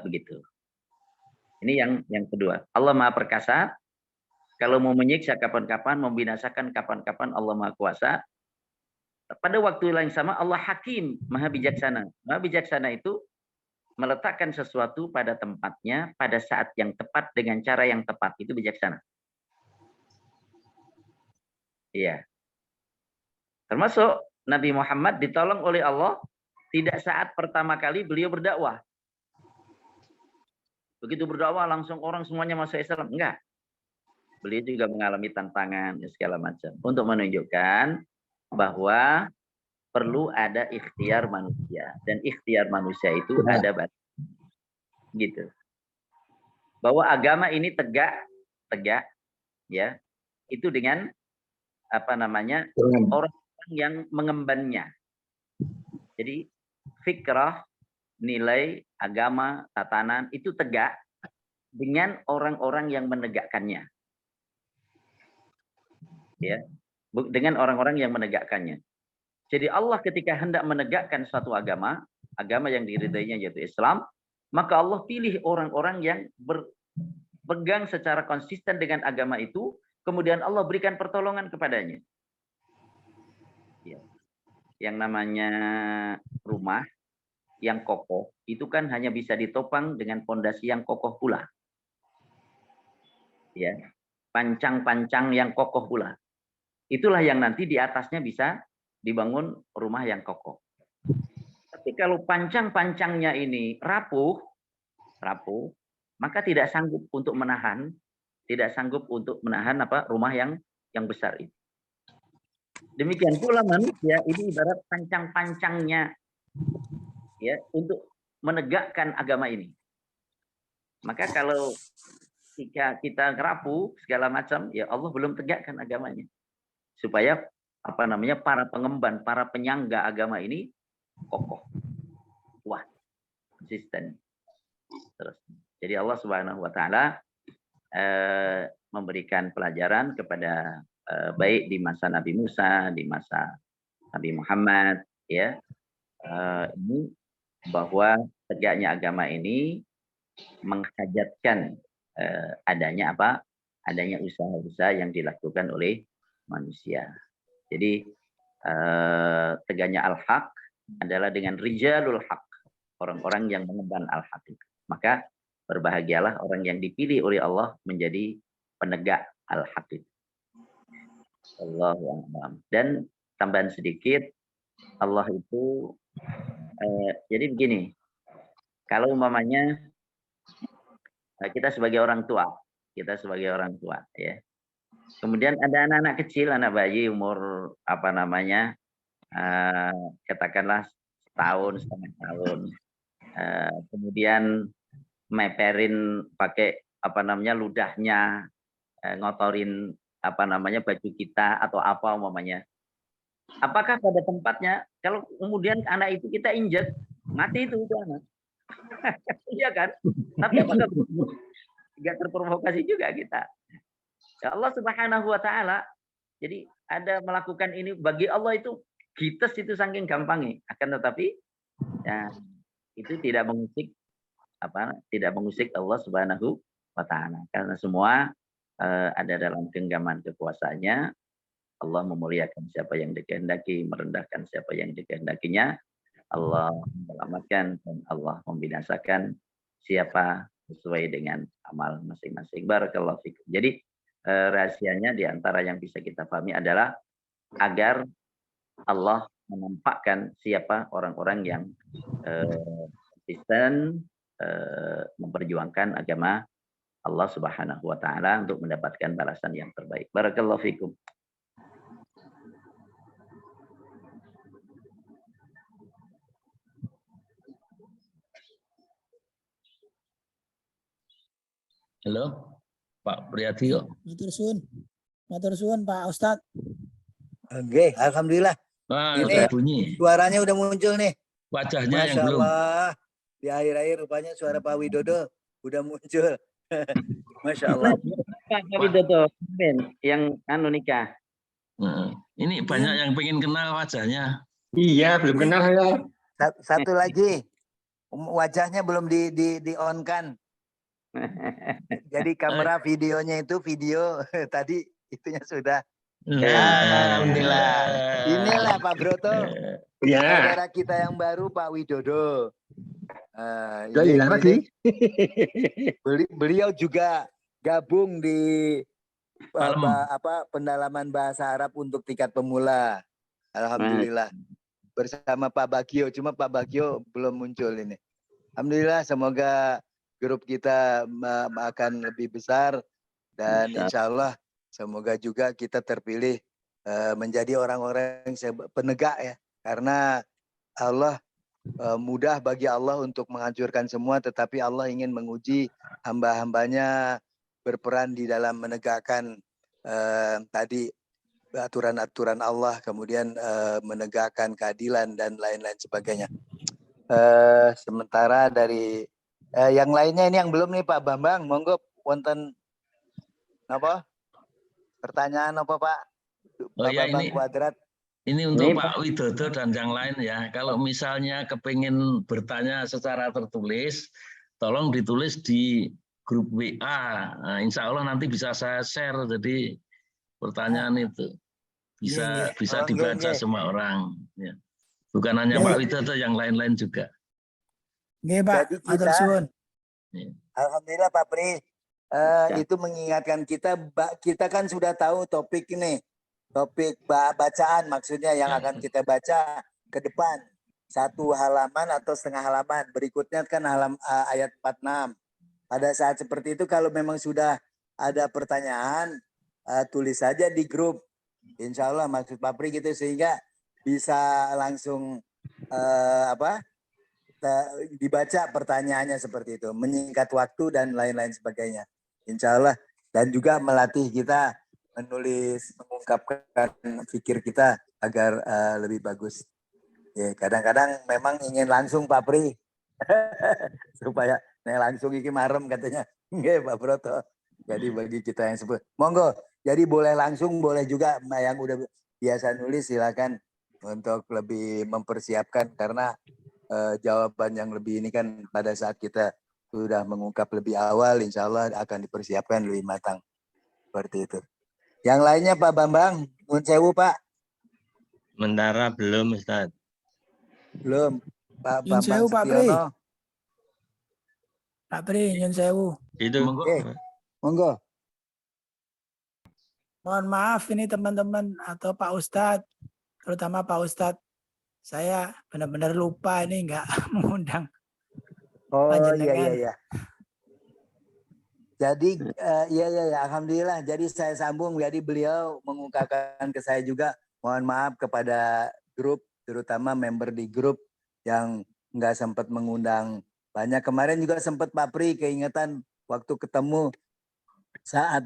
begitu. Ini yang kedua. Allah maha perkasa. Kalau mau menyiksa kapan-kapan, membinasakan kapan-kapan, Allah maha kuasa. Pada waktu yang sama Allah Hakim, maha bijaksana. Maha bijaksana itu meletakkan sesuatu pada tempatnya pada saat yang tepat dengan cara yang tepat, itu bijaksana. Iya. Termasuk Nabi Muhammad ditolong oleh Allah tidak saat pertama kali beliau berdakwah. Begitu berdakwah langsung orang semuanya masuk Islam. Enggak. Beliau juga mengalami tantangan segala macam untuk menunjukkan bahwa perlu ada ikhtiar manusia, dan ikhtiar manusia itu ada batas. Gitu. Bahwa agama ini tegak ya. Itu dengan orang yang mengembannya. Jadi fikrah, nilai, agama, tatanan itu tegak dengan orang-orang yang menegakkannya. Ya. Dengan orang-orang yang menegakkannya. Jadi Allah ketika hendak menegakkan suatu agama yang diridainya yaitu Islam, maka Allah pilih orang-orang yang berpegang secara konsisten dengan agama itu, kemudian Allah berikan pertolongan kepadanya. Ya. Yang namanya rumah yang kokoh, itu kan hanya bisa ditopang dengan fondasi yang kokoh pula. Ya. Pancang-pancang yang kokoh pula. Itulah yang nanti di atasnya bisa dibangun rumah yang kokoh. Tapi kalau pancang-pancangnya ini rapuh, maka tidak sanggup untuk menahan rumah yang besar itu. Demikian pula manusia ini ibarat pancang-pancangnya ya untuk menegakkan agama ini. Maka kalau jika kita rapuh segala macam, ya Allah belum tegakkan agamanya. Supaya para pengemban, para penyangga agama ini kokoh, kuat, konsisten. Terus, jadi Allah Subhanahu Wa Taala memberikan pelajaran kepada baik di masa Nabi Musa, di masa Nabi Muhammad, ya, ini bahwa tegaknya agama ini menghajatkan adanya usaha-usaha yang dilakukan oleh manusia. Jadi tegaknya al-haq adalah dengan rijalul haq, orang-orang yang mengemban al-haq. Maka berbahagialah orang yang dipilih oleh Allah menjadi penegak al-haq. Allahu a'lam. Dan tambahan sedikit, Allah itu jadi begini, kalau umpamanya kita sebagai orang tua ya, kemudian ada anak-anak kecil, anak bayi umur katakanlah setahun, setengah tahun, kemudian meperin pakai ludahnya, ngotorin baju kita atau apa umpamanya. Apakah pada tempatnya kalau kemudian anak itu kita injek, mati itu anak? Iya kan? Tapi apakah tidak terprovokasi juga kita? Ya Allah Subhanahu Wa Taala. Jadi ada melakukan ini bagi Allah itu gites itu saking gampangnya. Akan tetapi ya itu tidak mengusik Allah Subhanahu Wa Taala. Karena semua ada dalam genggaman kekuasaannya. Allah memuliakan siapa yang dikehendaki, merendahkan siapa yang dikehendakinya. Allah menyelamatkan dan Allah membinasakan siapa sesuai dengan amal masing-masing. Barakallahu fikum. Jadi rahasianya di antara yang bisa kita pahami adalah agar Allah menampakkan siapa orang-orang yang konsisten, memperjuangkan agama Allah Subhanahu wa taala untuk mendapatkan balasan yang terbaik. Barakallahu fikum. Halo, Pak Priatio. Matur suwun Pak Ustadz. Oke, alhamdulillah. Wah, Ini udah bunyi. suaranya udah muncul nih. Wajahnya yang Masya belum. Allah. Di akhir-akhir rupanya suara Pak Widodo udah muncul. Masya Allah. Pak Widodo, yang anu nikah. Nah, ini banyak yang pengen kenal wajahnya. Iya, belum kenal saya. Satu lagi. Wajahnya belum di on kan. Jadi kamera videonya itu video tadi itunya sudah. Alhamdulillah. Inilah Pak Broto. Iya. Saudara kita yang baru Pak Widodo. Udah hilang lagi. Beliau juga gabung di Palem. pendalaman bahasa Arab untuk tingkat pemula. Alhamdulillah. Bersama Pak Bagio, cuma Pak Bagio belum muncul ini. Alhamdulillah, semoga grup kita akan lebih besar dan insya Allah semoga juga kita terpilih menjadi orang-orang yang penegak ya, karena Allah mudah bagi Allah untuk menghancurkan semua, tetapi Allah ingin menguji hamba-hambanya berperan di dalam menegakkan tadi aturan-aturan Allah, kemudian menegakkan keadilan dan lain-lain sebagainya. Sementara dari yang lainnya ini yang belum nih Pak Bambang, monggo wonten apa? Pertanyaan apa Pak? Oh Pak ya, Bambang Kuadrat. ini untuk Pak Widodo dan yang lain ya. Kalau misalnya kepingin bertanya secara tertulis, tolong ditulis di grup WA. Nah, insya Allah nanti bisa saya share. Jadi pertanyaan itu bisa dibaca semua orang. Ya. Bukan hanya Pak Widodo, yang lain-lain juga. Nggih, Pak. Matur suwun. Alhamdulillah Pak Pri. Itu mengingatkan kita kan sudah tahu topik ini. Topik bacaan maksudnya yang akan kita baca ke depan. 1 halaman atau setengah halaman. Berikutnya kan ayat 46. Pada saat seperti itu kalau memang sudah ada pertanyaan, tulis saja di grup. Insya Allah maksud Pak Pri gitu sehingga bisa langsung dibaca pertanyaannya seperti itu. Menyingkat waktu dan lain-lain sebagainya. Insya Allah. Dan juga melatih kita menulis, mengungkapkan pikir kita agar lebih bagus. Ya, kadang-kadang memang ingin langsung Pak Pri. Supaya langsung iki marem katanya. Nggih Pak Broto. Jadi bagi kita yang sebut. Monggo. Jadi boleh langsung, boleh juga yang udah biasa nulis silakan untuk lebih mempersiapkan karena jawaban yang lebih ini kan pada saat kita sudah mengungkap lebih awal insya Allah akan dipersiapkan lebih matang. Seperti itu. Yang lainnya Pak Bambang, Nun Sewu Pak. Sementara belum Ustaz. Belum. Pak Nyun Bambang sewu, Pak Pri. Setiono. Pak Pri, nyun sewu. Itu. Monggo. Mohon maaf ini teman-teman atau Pak Ustadz, terutama Pak Ustadz. Saya benar-benar lupa ini nggak mengundang. Oh Panjenengan. iya. Jadi iya alhamdulillah. Jadi saya sambung. Jadi beliau mengungkapkan ke saya juga mohon maaf kepada grup, terutama member di grup yang nggak sempat mengundang banyak. Kemarin juga sempat Pak Pri keingetan waktu ketemu saat